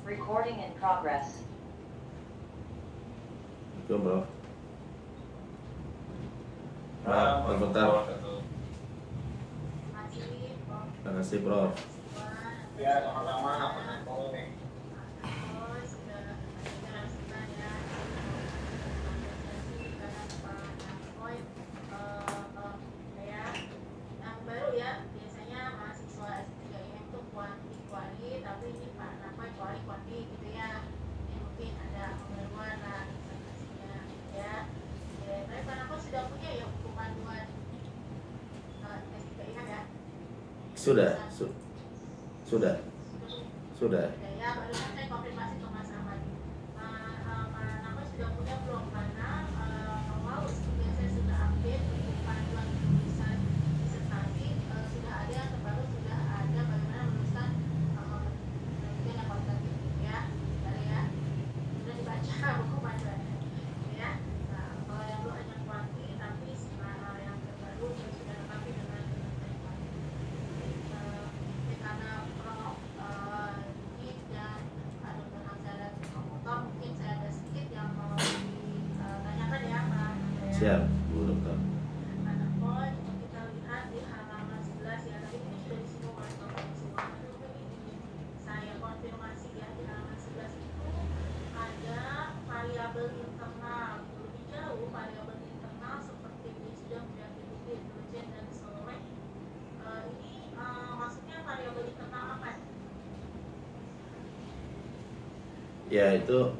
Recording in progress. Oke, Prof. Nah, bentar. Terima kasih, Prof. Ya, sama-sama. Apa nih? Sudah. Ya, barusan saya konfirmasi ke Mas Ahmad. Pak Nako sudah punya belum? Karena awal sebelumnya saya sudah update untuk panduan penulisan disertasi, sudah ada yang terbaru, sudah ada bagaimana menuliskan penelitian yang kualitatif, ya, dari ya, sudah dibaca buku panduannya, ya. Nah, kalau yang belum hanya kuanti, tapi yang terbaru sudah lengkapi dengan karena mungkin saya ada sedikit yang mau ditanyakan ya Pak. Siap, Bu Dokter. Anak poin kita lihat di halaman 11 ya, tadi ini sudah disinggung oleh Bapak semua. Saya konfirmasi ya, di halaman 11 itu ada variabel internal. Lebih jauh variabel internal seperti wisdom, creativity, intelligence, dan soleh. Ini maksudnya variabel internal apa? Ya, itu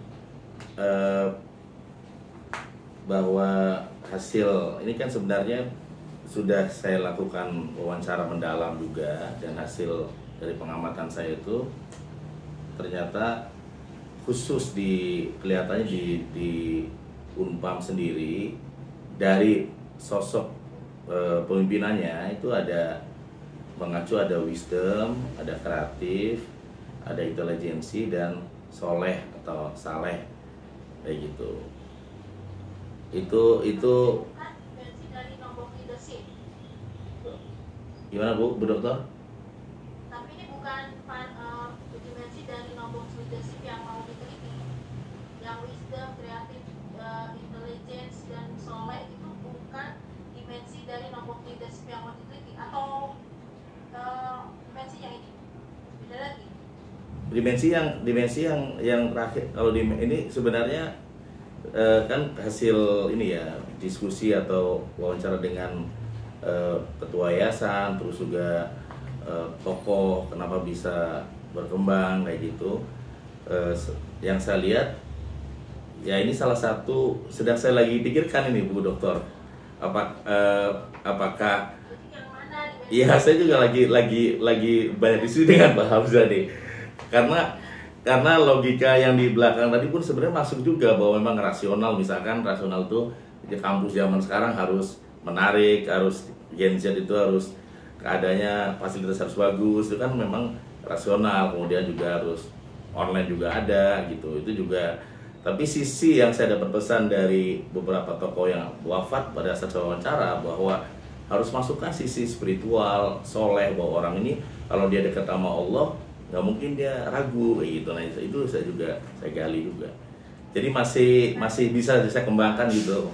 bahwa hasil ini kan sebenarnya sudah saya lakukan wawancara mendalam juga, dan hasil dari pengamatan saya itu ternyata khusus kelihatannya di Unpam sendiri, dari sosok pemimpinannya itu ada mengacu, ada wisdom, ada kreatif, ada intelijensi, dan soleh atau saleh, kayak gitu. Itu Kan versi dari nombok leadership. gimana Bu Dokter? Tapi ini bukan dimensi dari nombok leadership yang mau diteliti. Yang wisdom, kreatif, intelligence, dan soleh itu bukan dimensi dari nombok leadership yang mau diteliti, atau dimensi yang ini beda lagi. Dimensi yang terakhir, kalau ini sebenarnya kan hasil ini ya, diskusi atau wawancara dengan ketua yayasan, terus juga tokoh kenapa bisa berkembang kayak gitu. Yang saya lihat ya, ini salah satu sedang saya lagi pikirkan ini Bu Dokter, apakah Jadi yang mana dimensi? iya, saya juga lagi banyak diskusi dengan Pak Hamzah nih. Karena logika yang di belakang tadi pun sebenarnya masuk juga, bahwa memang rasional, misalkan rasional itu di kampus zaman sekarang harus menarik, harus Gen Z itu harus keadaannya fasilitas harus bagus, itu kan memang rasional. Kemudian juga harus online juga ada gitu, itu juga. Tapi sisi yang saya dapat pesan dari beberapa tokoh yang wafat pada saat wawancara, bahwa harus masukkan sisi spiritual, soleh, bahwa orang ini kalau dia dekat sama Allah nggak mungkin dia ragu kayak gitu. Nah, itu saya gali juga. Jadi masih bisa saya kembangkan gitu.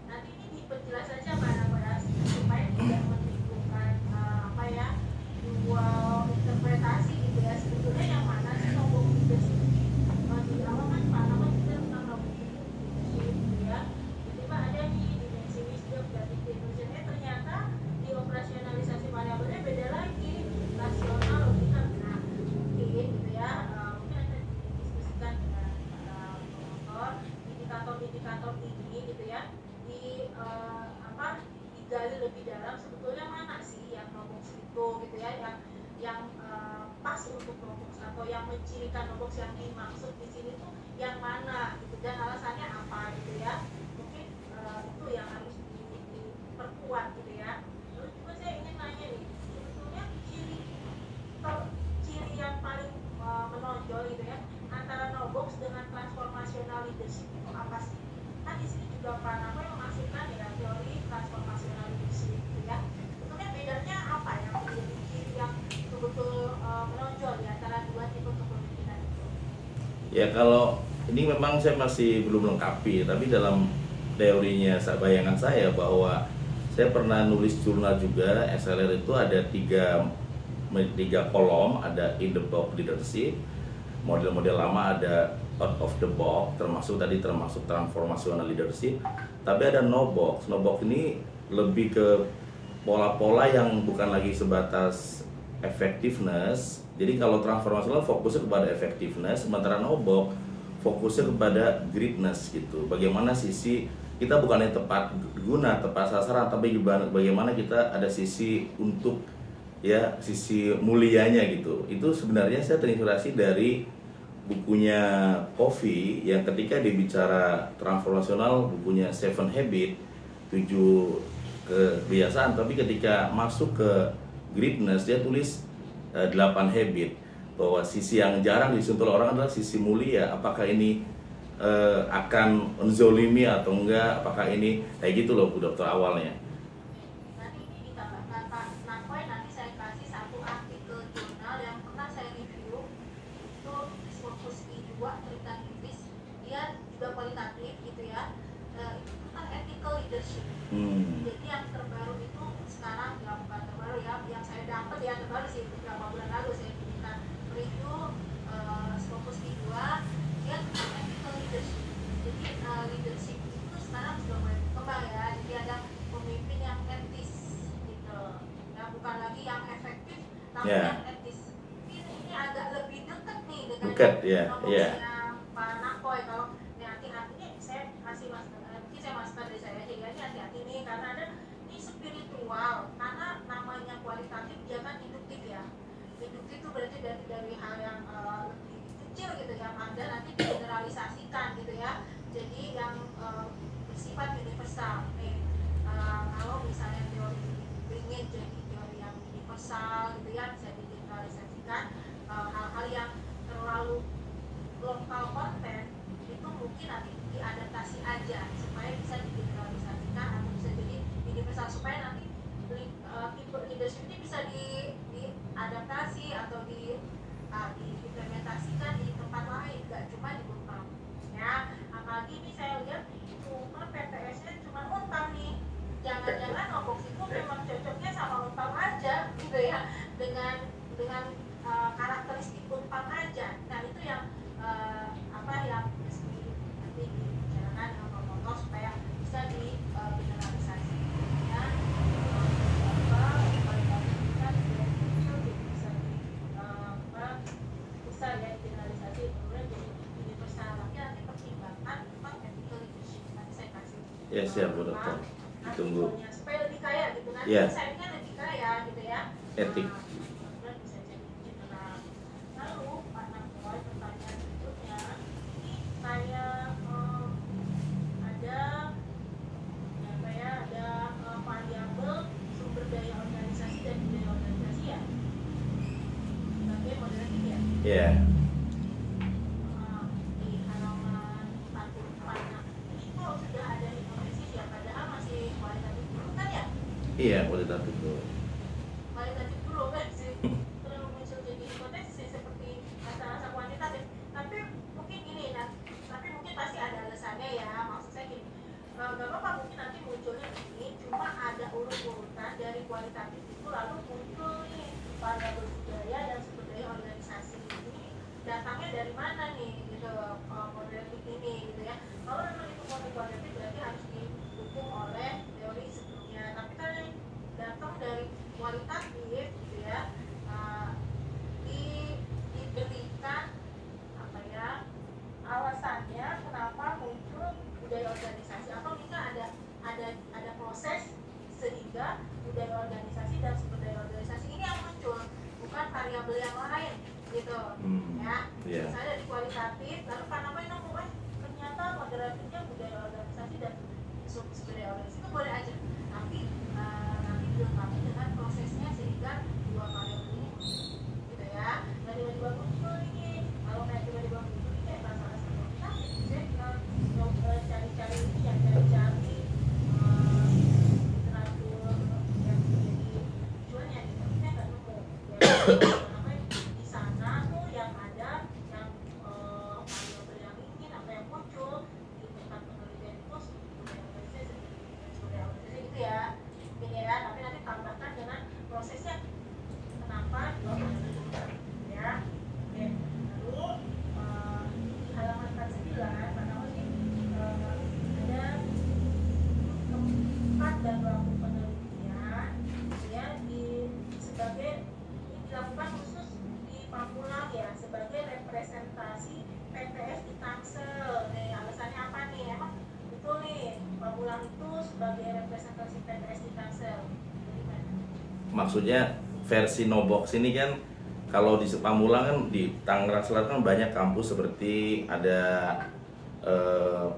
Nanti ini diperjelas saja Pak, supaya tidak menimbulkan dua interpretasi gitu ya. Sebetulnya yang mana sih nombok leadership? Di awal kan Pak Nama kita tentang nombok leadership gitu ya. Jadi Pak ada nih dimensi wisdom dan intelligence, ternyata di operasionalisasi variabelnya beda lagi. Rasional, logika, nah mungkin gitu ya, mungkin akan didiskusikan dengan promotor indikator-indikator ini gitu ya, digali lebih dalam sebetulnya mana sih yang Robox itu gitu ya, yang pas untuk Robox, atau yang mencirikan Robox yang dimaksud di sini tuh yang mana gitu, dan alasannya apa gitu ya. Mungkin itu yang harus diperkuat kuat gitu ya. Terus juga saya ingin nanya nih, sebetulnya ciri yang paling menonjol gitu ya antara no box dengan transformational leadership itu apa sih? Kan di sini juga Pak Nakoy memasukkan ya teori transformational leadership gitu ya. Sebetulnya bedanya apa yang menjadi ciri yang betul-betul menonjol di antara dua tipe kepemimpinan itu? Ya, kalau ini memang saya masih belum lengkapi, tapi dalam teorinya bayangan saya bahwa saya pernah nulis jurnal juga. SLR itu ada tiga kolom, ada in the box leadership, model-model lama ada out of the box, termasuk transformational leadership, tapi ada no box. No box ini lebih ke pola-pola yang bukan lagi sebatas effectiveness. Jadi kalau transformational fokusnya kepada effectiveness, sementara no box fokusnya kepada greatness gitu. Bagaimana sisi kita bukannya tepat guna, tepat sasaran, tapi bagaimana kita ada sisi untuk ya sisi mulianya gitu. Itu sebenarnya saya terinspirasi dari bukunya Covey yang ketika dia bicara transformasional, bukunya Seven Habits, 7 kebiasaan, tapi ketika masuk ke greatness dia tulis 8 habit, bahwa sisi yang jarang disentuh orang adalah sisi mulia. Apakah ini akan menzolimi atau enggak, apakah ini kayak gitu loh Bu Dokter awalnya. Nanti ini ditambahkan Pak Nakoy, nanti saya kasih satu artikel jurnal yang pernah saya review, itu fokus di 2 cerita tipis, dia juga kualitatif gitu ya. Itu tentang ethical leadership. Jadi yang terbaru itu sekarang, ya bukan terbaru ya, yang saya dapat ya terbaru sih beberapa bulan lalu saya minta review fokus di 2, dia tentang ethical leadership. Jadi leadership itu sekarang sudah mulai berkembang ya. Jadi ada pemimpin yang etis gitu, ya bukan lagi yang efektif, tapi yang etis. Ini agak lebih dekat nih dengan ngomongnya Pak Nakoy. Kalau hati-hati saya kasih mungkin saya masukkan dari saya aja ya, ini hati-hati nih karena ada ini spiritual, karena namanya kualitatif dia kan induktif ya. Induktif itu berarti dari hal yang lebih kecil gitu yang ada nanti digeneralisasikan gitu ya. Jadi yang bersifat universal. Kalau misalnya teori ingin jadi teori yang universal gitu ya, bisa digeneralisasikan. Hal-hal yang terlalu lokal konten itu mungkin nanti diadaptasi aja supaya bisa digeneralisasikan atau bisa jadi universal, supaya nanti tipe leadership ini bisa diadaptasi atau diimplementasikan di tempat lain, nggak cuma di Unpam ya. Apalagi ini saya lihat cuma PTS-nya cuma Unpam nih, jangan-jangan Nobox itu memang cocoknya sama Unpam aja gitu ya, dengan karakteristik Unpam aja. Nah itu yang yang mesti nanti dibicarakan dengan promotor supaya bisa digeneralisasi ya. Bisa ya digeneralisasi kemudian jadi universal. Nanti pertimbangkan memang ethical leadership, nanti saya kasih Ya siap Bu Dokter, ditunggu supaya lebih kaya gitu, nanti desainnya lebih kaya gitu ya. etik. Bisa jadi general. Lalu Pak Nakoy, pertanyaan berikutnya ini saya ada variabel sumber daya organisasi dan budaya organisasi ya sebagai model ini ya. Iya. Di halaman 44. Nah, ini kok sudah ada hipotesis ya, padahal masih kualitatif dulu kan ya? Iya, kualitatif dulu. Kualitatif dulu kan sih. Terus muncul jadi hipotesis seperti rasa-rasa kuantitatif. Tapi mungkin gini, tapi mungkin pasti ada alasannya ya. Maksud saya gini, gak apa-apa mungkin nanti munculnya begini, cuma ada urut-urutan dari kualitatif itu lalu muncul nih variabel budaya dan sumber daya organisasi. Ini datangnya dari mana nih gitu, model ini gitu ya. Kalau memang itu model kualitatif berarti harus didukung oleh teori sebelumnya, tapi kan datang dari kualitatif gitu ya. Diberikan alasannya kenapa muncul budaya organisasi, atau bisa ada proses sehingga budaya organisasi dan sumber daya organisasi ini yang muncul, bukan variabel yang lain gitu ya. Misalnya dari kualitatif lalu karena nemu ternyata moderatifnya budaya organisasi dan sumber daya organisasi itu boleh aja, tapi representasi PTS di Tangsel. Nih, alasannya apa nih? Emang betul nih, Pamulang itu sebagai representasi PTS di Tangsel. Gimana? Maksudnya versi Nobox ini kan, kalau di Pamulang kan, di Tangerang Selatan kan banyak kampus seperti ada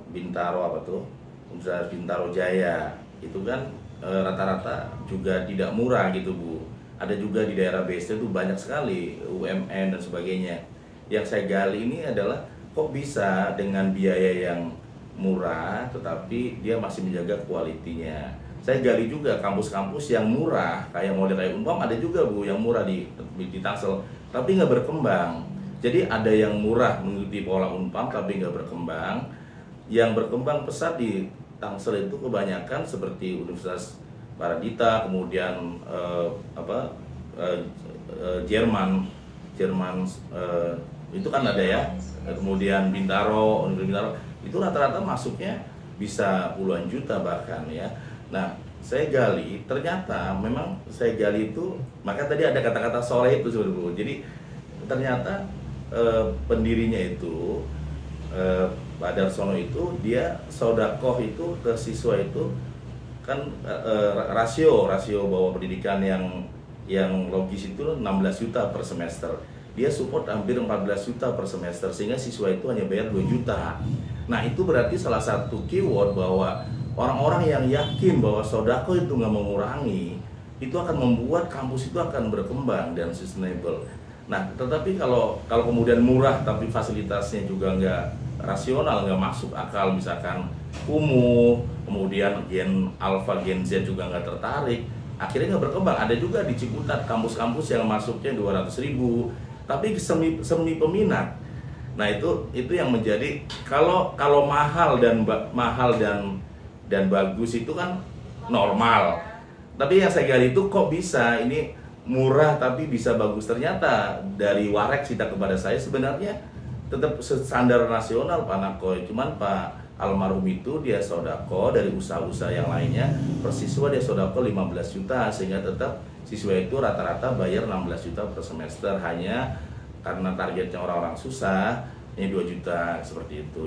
Bintaro apa tuh, Universitas Bintaro Jaya, itu kan rata-rata juga tidak murah gitu Bu. Ada juga di daerah BSD itu banyak sekali UMN dan sebagainya. Yang saya gali ini adalah kok bisa dengan biaya yang murah tetapi dia masih menjaga kualitinya. Saya gali juga kampus-kampus yang murah kayak model kayak Unpam, ada juga Bu yang murah di Tangsel tapi nggak berkembang. Jadi ada yang murah mengikuti pola Unpam tapi nggak berkembang. Yang berkembang pesat di Tangsel itu kebanyakan seperti Universitas Paradita, kemudian Jerman itu kan ada ya, kemudian Bintaro, Universitas Bintaro itu rata-rata masuknya bisa puluhan juta bahkan ya. Nah, saya gali, ternyata memang saya gali itu, maka tadi ada kata-kata soleh itu sebenarnya. Jadi ternyata pendirinya itu Pak Darsono itu dia sodakoh itu ke siswa itu kan rasio bahwa pendidikan yang logis itu 16 juta per semester. Dia support hampir 14 juta per semester sehingga siswa itu hanya bayar 2 juta. Nah, itu berarti salah satu keyword bahwa orang-orang yang yakin bahwa sodako itu nggak mengurangi, itu akan membuat kampus itu akan berkembang dan sustainable. Nah, tetapi kalau kemudian murah tapi fasilitasnya juga nggak rasional, nggak masuk akal, misalkan kumuh, kemudian gen alpha, gen Z juga nggak tertarik, akhirnya nggak berkembang. Ada juga di Ciputat kampus-kampus yang masuknya 200.000, tapi semi peminat. Nah, itu yang menjadi kalau mahal dan bagus itu kan normal. Tapi yang saya gali itu kok bisa ini murah tapi bisa bagus. Ternyata dari Warek cerita kepada saya sebenarnya tetap standar nasional Pak Nakoy, cuman Pak almarhum itu dia sodako dari usaha-usaha yang lainnya, per siswa dia sodako 15 juta sehingga tetap siswa itu rata-rata bayar 16 juta per semester, hanya karena targetnya orang-orang susah ini 2 juta seperti itu.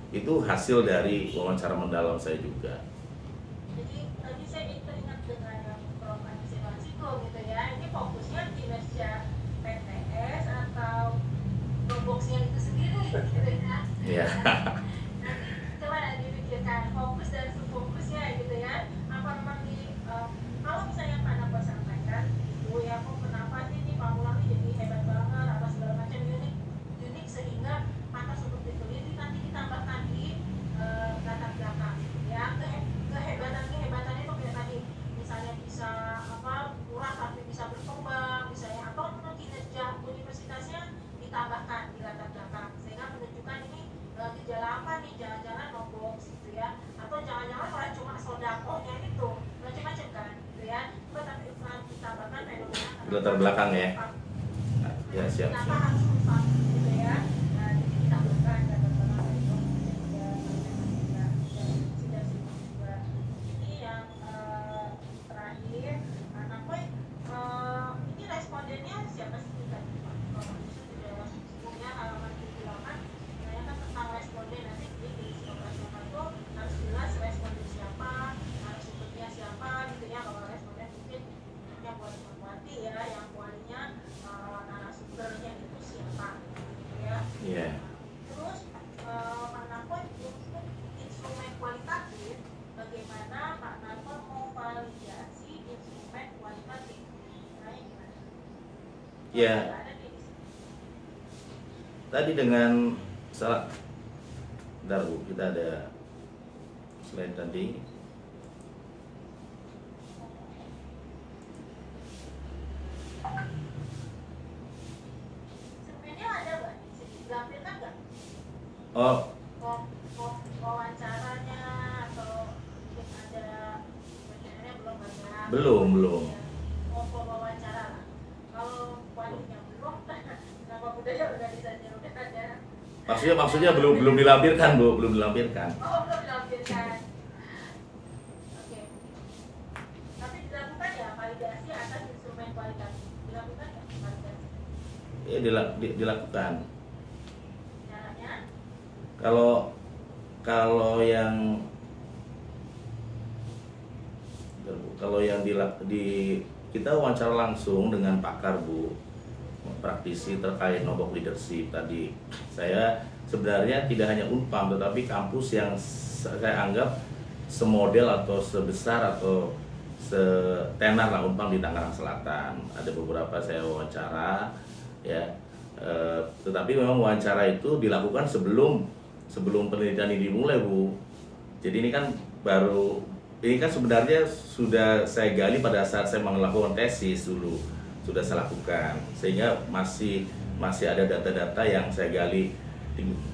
Itu hasil dari wawancara mendalam saya juga. Jadi tadi saya teringat dengan yang Prof. Antisipasi kok gitu ya, ini fokusnya kinerja PTS atau boxnya itu sendiri gitu ya. Iya. Nanti coba dipikirkan fokus dan subfokusnya gitu ya. Apa memang kalau misalnya Pak Nako sampaikan itu ya, kok kenapa sih ini Pamulang ini jadi hebat banget apa segala macam unik sehingga pantas untuk diteliti, nanti ditambahkan di latar belakang ya, kehebatan itu kayak tadi misalnya bisa murah tapi bisa berkembang misalnya, atau kinerja universitasnya ditambahkan di latar belakang sehingga menunjukkan ini gejala apa nih, jangan-jangan Nobox gitu ya, atau jangan-jangan malah cuma sodakohnya itu macam-macam kan gitu ya, tapi ditambahkan fenomena Latar belakang ya. Ya, siap. kenapa harus lupa gitu ya. Nah, jadi ditambahkan latar belakang itu juga. Ini yang terakhir, anak ini respondennya siapa sih tadi Pak? Sebelumnya halaman 78 menanyakan tentang responden, nanti di operasional itu harus jelas responden siapa, harus ikutnya siapa gitu ya. Kalau responden mungkin yang buat menguati ya, yang kualinya narasumbernya itu siapa gitu ya. Iya. Terus Pak Nako untuk instrumen kualitatif, bagaimana Pak Nako mau validasi instrumen kualitatif? Caranya gimana? Ya. Ada di sini. Tadi dengan salah, bentar Bu, kita ada slide tadi. Instrumennya ada nggak di sini? Dilampirkan nggak? Oh, Wawancaranya atau mungkin ada questionnaire-nya belum ada? belum. Wawancara lah. Kalau kualinya belum, kenapa budaya organisasi udah ada? Maksudnya belum dilampirkan Bu, belum dilampirkan. Oh, belum dilampirkan. Oke. Tapi dilakukan ya validasi atas instrumen kualitatif. Dilakukan nggak validasi? Ya dilakukan. Kalau kalau yang di kita wawancara langsung dengan pakar Bu, praktisi terkait Nobok leadership tadi. Saya sebenarnya tidak hanya Unpam tetapi kampus yang saya anggap semodel atau sebesar atau setenar lah Unpam di Tangerang Selatan. Ada beberapa saya wawancara ya. Tetapi memang wawancara itu dilakukan sebelum penelitian ini dimulai Bu. Jadi ini kan sebenarnya sudah saya gali pada saat saya melakukan tesis dulu, sudah saya lakukan, sehingga masih ada data-data yang saya gali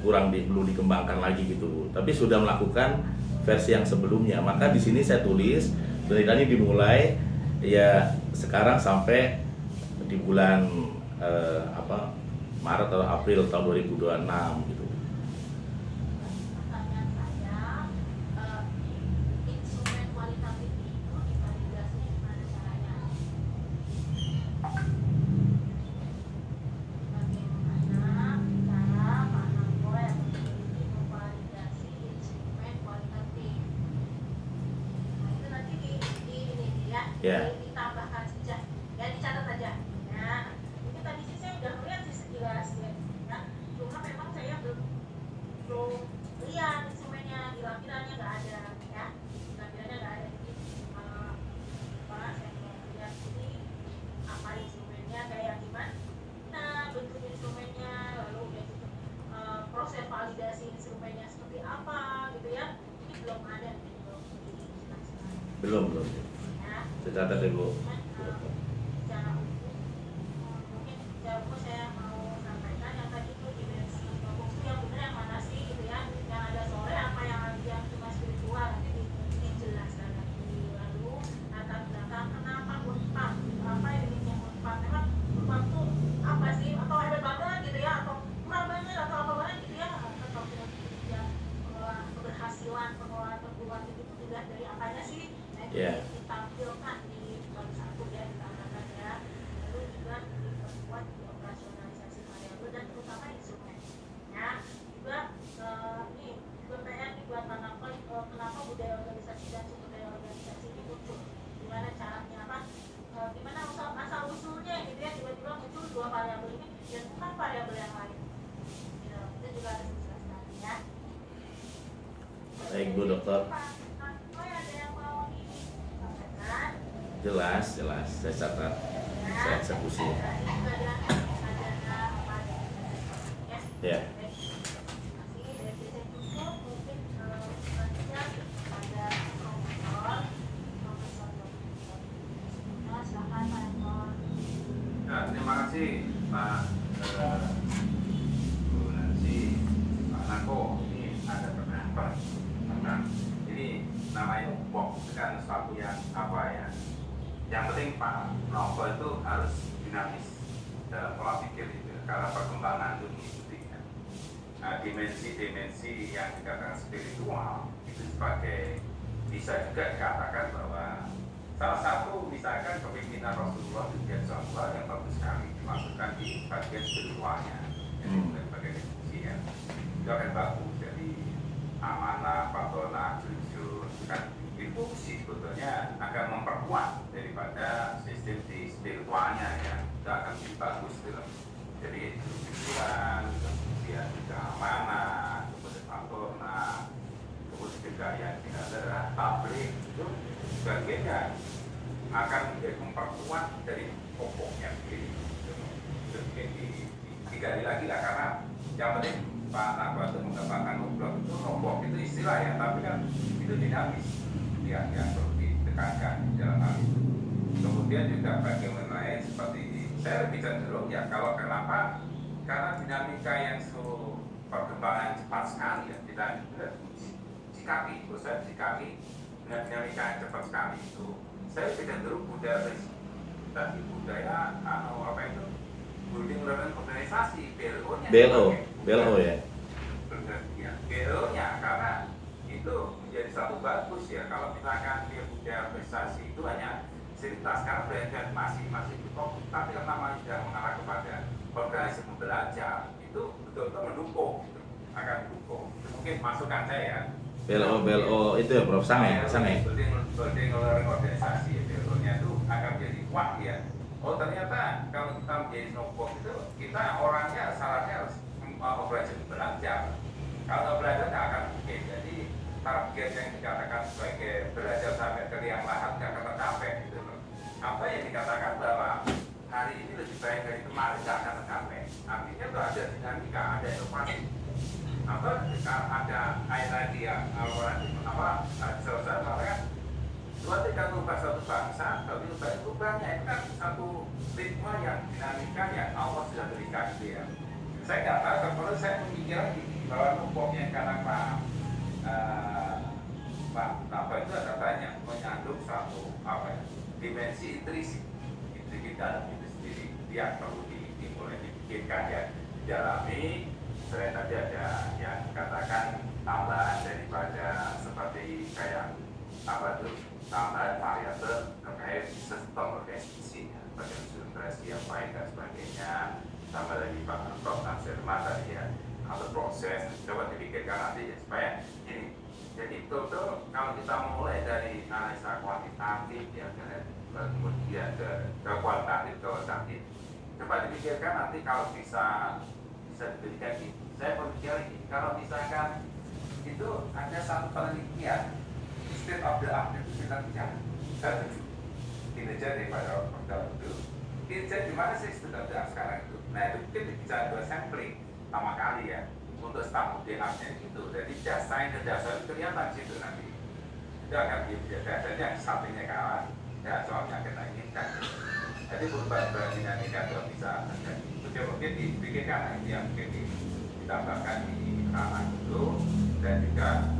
perlu dikembangkan lagi gitu Bu. Tapi sudah melakukan versi yang sebelumnya. Maka di sini saya tulis penelitian ini dimulai ya sekarang sampai di bulan Maret atau April tahun 2026 gitu. Pertanyaan saya, instrumen kualitatif itu divalidasinya gimana caranya? Bagaimana cara Pak Nampo yang memiliki memvalidasi instrumen kualitatif? Nah itu nanti ini ya, Ya. ditambahkan saja, ya dicatat aja. Nah, ini tadi sih saya udah melihat sih sekilas ya, cuma memang saya belum lihat instrumennya, di lampirannya nggak ada ya, lampirannya nggak ada. Jadi saya belum lihat ini apa instrumennya, kayak gimana, nah bentuk instrumennya, lalu udah gitu proses validasi instrumennya seperti apa gitu ya, ini belum ada gitu, Belum. ya. Saya catat ya Bu. Cuman, secara umum, mungkin secara umum saya mau sampaikan yang tadi itu dimensi fokus itu yang benar yang mana sih gitu ya, yang ada sore apa yang cuma spiritual, nanti dijelaskan lagi. Lalu latar belakang kenapa Unpam, apa yang bikin Unpam, memang Unpam tuh apa sih, atau hebat banget gitu ya, atau kurang banget atau apa banget gitu ya, atau ya keberhasilan pengelolaan perguruan tinggi itu dilihat dari apanya sih. Nah, itu Yeah. ditampilkan di bab 1 ya, ditambahkan ya. Lalu juga diperkuat di operasionalisasi variabel dan terutama instrumen. Ya, juga ini juga PR nih buat Pak Nampo, kenapa budaya organisasi dan sumber daya organisasi ini muncul? Gimana caranya apa? Gimana asal usulnya gitu ya, tiba-tiba muncul dua variabel ini dan bukan variabel yang lain. Gitu. Itu juga harus dijelaskan ya. Baik Bu Dokter. Jelas, saya catat, saya eksekusi. Ya. Nah, terima kasih Pak Bu Nancy, Pak Nako. Ini ada pendapat tentang ini namanya UPOK, itu kan sesuatu yang apa ya? Yang penting Pak Noko itu harus dinamis dalam pola pikir itu, karena perkembangan itu mengikuti kan. Nah, dimensi-dimensi yang dikatakan spiritual itu sebagai bisa juga dikatakan bahwa salah satu misalkan kepemimpinan Rasulullah itu suatu hal yang bagus sekali dimasukkan di bagian spiritualnya, jadi bukan sebagai definisi ya, itu akan bagus. Jadi amanah, patona, jujur kan itu sebetulnya akan memperkuat daripada sistem di spiritualnya ya, itu akan lebih bagus gitu. Jadi kejujuran, kemudian juga amanah, kemudian patona, kemudian juga yang tidak ada tablik itu sebagainya akan menjadi memperkuat dari pokoknya sendiri. Digali lagi lah, karena yang penting Pak Nako itu menggambarkan ngobrol itu rombok itu istilah ya, tapi kan itu dinamis yang perlu ditekankan di dalam hal itu. Kemudian juga bagaimana seperti saya lebih cenderung ya, kalau kenapa, karena dinamika yang perkembangan cepat sekali ya, kita sikapi, proses sikapi dengan dinamika yang cepat sekali itu, saya cenderung budaya apa itu building learning organisasi, BLO-nya BLO ya. BLO-nya, karena itu menjadi satu bagus ya, kalau misalkan dia budaya organisasi itu hanya cerita, sekarang belajar masih fokus, tapi karena sudah mengarah kepada organisasi belajar itu betul-betul mendukung gitu. akan dukung. Mungkin masukan saya ya. BLO itu ya Prof, sange. Building organisasi BLO-nya itu akan jadi kuat ya. Oh ternyata kalau kita menjadi nopok itu kita orangnya syaratnya harus operasi belajar. Kalau belajar nggak akan mungkin. Jadi target yang dikatakan sebagai belajar sampai ke liang lahat nggak akan tercapai gitu loh. Apa yang dikatakan bahwa hari ini lebih baik dari kemarin nggak akan tercapai. Artinya itu ada dinamika, ada inovasi. Apa ada ayat lagi yang apa selesai mengatakan dua tiga ubah satu bangsa, tapi ubahnya itu kan satu ritme yang dinamika yang Allah sudah berikan dia. Saya nggak tahu kalau saya memikirkan bahwa numpuknya karena Pak Napa itu ada banyak menyandung satu apa ya, dimensi intrinsik dalam itu sendiri yang perlu dimulai dipikirkan ya, didalami. Selain tadi ada yang katakan tambahan daripada seperti kayak apa tuh tambahan variabel terkait sistem organisasi, organisasi yang baik dan sebagainya. Tambah lagi Pak Prof. Nasirman tadi ya, atau proses coba dipikirkan nanti ya, supaya ini jadi betul-betul kalau kita mulai dari analisa kuantitatif ya, kemudian ke kualitatif coba dipikirkan nanti kalau bisa diberikan ini. Saya berpikir ini, kalau misalkan itu ada satu penelitian state of the art itu kita bicara kinerja daripada organ itu kinerja di mana sih state of the art sekarang itu. Nah itu mungkin bisa dua sampling pertama kali ya untuk staf DNA-nya itu. Jadi jasa dan jasa itu kelihatan situ nanti. Itu akan biasanya yang sampingnya kawan ya soalnya kita inginkan. Jadi berubah dinamika itu bisa terjadi. Itu mungkin dipikirkan yang mungkin ditambahkan di ranah itu, dan juga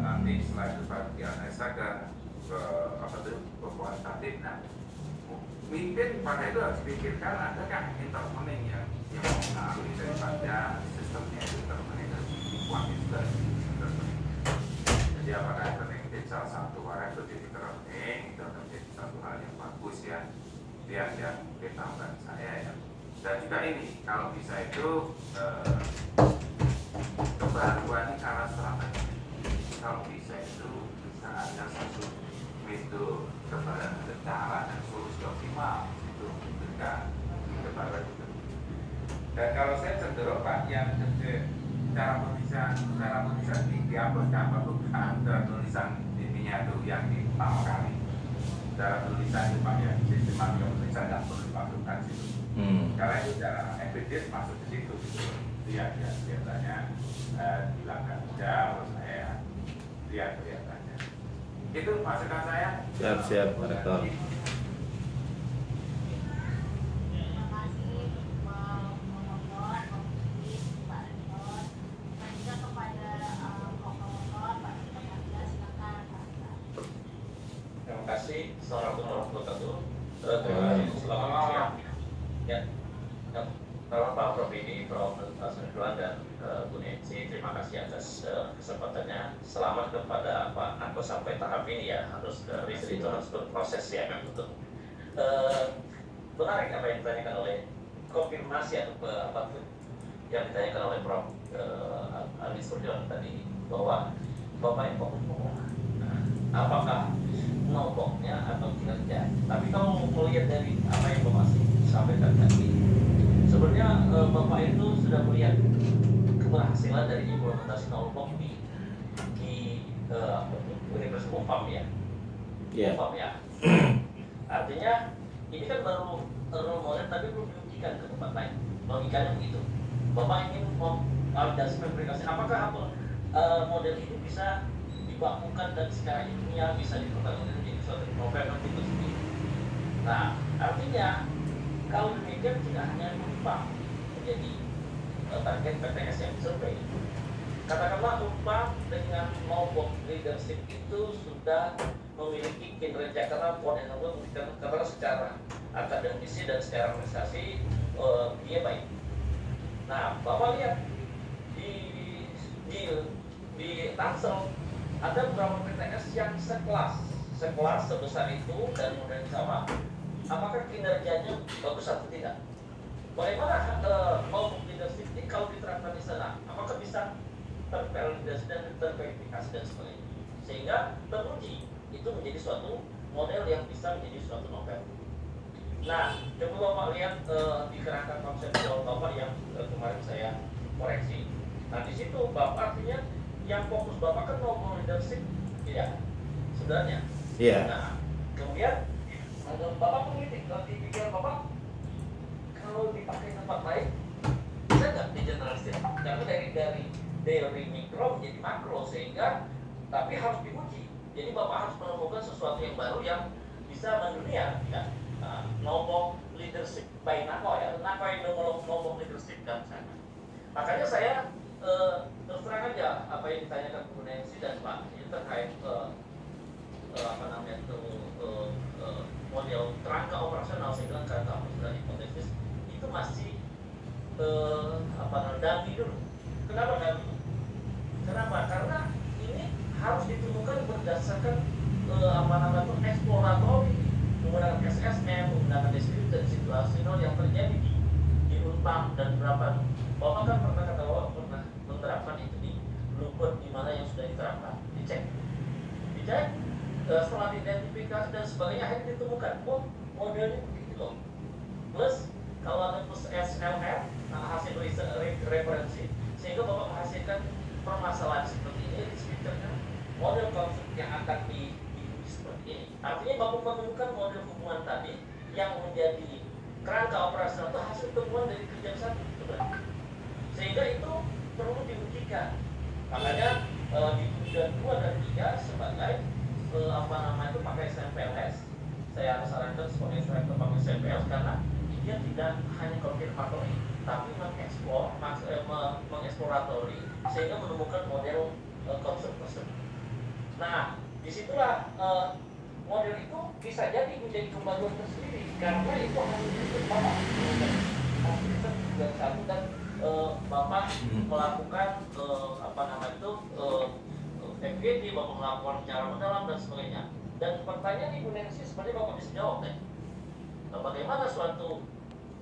nanti setelah itu dianalisa ke apa itu ke kualitatif. Nah, mungkin pada itu harus dipikirkan adakah intervening yang mengaruhi daripada sistemnya itu intervening dari kuantitas intervening. Jadi apakah intervening menjadi salah satu arah itu jadi intervening itu akan menjadi satu hal yang bagus ya, yang mungkin tambahan saya ya. Dan juga ini kalau bisa itu kebaruan karena strategi. Kalau bisa itu bisa ada satu metode kebaruan cara dan solusi optimal itu memberikan kebaruan itu. Dan kalau saya cenderung Pak yang cara penulisan dihapus apa bukan cara tulisan intinya itu yang di pertama kali. Cara tulisan itu Pak ya, sistematika penulisan nggak perlu dimasukkan situ. Karena itu cara evidence masuk ke situ gitu. Lihat ya kelihatannya hilangkan mudah menurut saya. Lihat kelihatannya. Itu masukan saya. Siap Pak Rektor. Terima kasih Pak Rektor, Pak Rektor, dan juga kepada Koordinator Pak Rektor, silakan. Terima kasih. Assalamualaikum warahmatullahi wabarakatuh. Terima kasih. Selamat siang. Ya, kalau Pak Prof ini, Prof. Nasirman dan Bu Nancy, terima kasih atas kesempatannya. Selamat kepada Pak Nako sampai tahap ini ya, harus riset itu harus berproses ya memang betul. Menarik apa yang ditanyakan oleh konfirmasi atau apa tuh yang ditanyakan oleh Prof. Ali Surjono tadi bahwa Bapak yang fokus apakah nopoknya atau kinerja. Tapi kalau melihat dari apa yang Bapak sampaikan tadi, sebenarnya Bapak itu sudah melihat keberhasilan dari implementasi nopok di Universitas UPAM ya. Yeah. UPAM ya. Artinya ini kan baru model tapi belum diujikan ke tempat lain. Logikanya begitu. Bapak ingin validasi verifikasi apakah model ini bisa dibakukan dan secara ilmiah bisa dipertahankan menjadi suatu program itu sendiri. Nah, artinya kalau demikian tidak hanya UPAM menjadi target PTS yang disurvei. Katakanlah UPAM dengan Nopok leadership itu sudah memiliki kinerja karena karena secara akademisi dan secara organisasi dia baik. Nah, Bapak lihat di Tangsel ada beberapa PTS yang sekelas sebesar itu dan kemudian sama. Apakah kinerjanya bagus atau tidak? Bagaimana mau leadership ini kalau diterapkan di sana? Apakah bisa dan sebagainya. Sehingga teruji itu menjadi suatu model yang bisa menjadi suatu novel. Nah, coba Bapak lihat di kerangka konseptual Bapak yang kemarin saya koreksi. Nah, di situ Bapak artinya yang fokus Bapak kan novel leadership, ya, sebenarnya. Iya. Nah, kemudian Bapak mengkritik di pikiran Bapak kalau dipakai tempat lain bisa nggak digeneralisir? Karena dari mikro menjadi makro, sehingga tapi harus diuji. Jadi Bapak harus menemukan sesuatu yang baru yang bisa mendunia, ya. Nombok leadership by Nako, ya. Nako yang nombok leadership kan sana. Makanya saya terus terang aja apa yang ditanyakan Bu Nancy dan Pak ini terkait apa namanya itu model kerangka operasional, saya bilang kerangka operasional hipotesis itu masih apa namanya dummy dulu. Kenapa dummy? Kenapa? Karena ini harus ditemukan berdasarkan apa namanya itu eksploratori, menggunakan SSM, menggunakan deskripsi dan situasional yang terjadi di Unpam dan berapa. Bapak kan pernah kata bahwa pernah menerapkan itu di Bluebird, di mana yang sudah diterapkan, dicek, setelah diidentifikasi dan sebagainya akhirnya ditemukan, oh modelnya begitu loh. Plus kalau ada plus SLR, hasil referensi, sehingga Bapak menghasilkan permasalahan seperti ini, disebutkan model konflik yang akan diuji seperti ini. Artinya Bapak menemukan model hubungan tadi yang menjadi kerangka operasional itu hasil temuan dari kerjaan satu, sehingga itu perlu diujikan. Makanya di tujuan 2 dan 3 sebagai apa namanya itu pakai SMPLS. Saya sarankan sebagai instructor pakai SMPLS karena dia tidak hanya konfirmatori, tapi mengeksploratori sehingga menemukan model konsep tersebut. Nah, disitulah model itu bisa jadi menjadi kemajuan tersendiri karena itu harus disebut Bapak tujuan 1 dan Bapak melakukan apa namanya itu FGD, Bapak melakukan secara mendalam dan sebagainya. Dan pertanyaan Ibu Nancy sebenarnya Bapak bisa jawab deh. Bagaimana suatu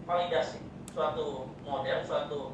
validasi, suatu model, suatu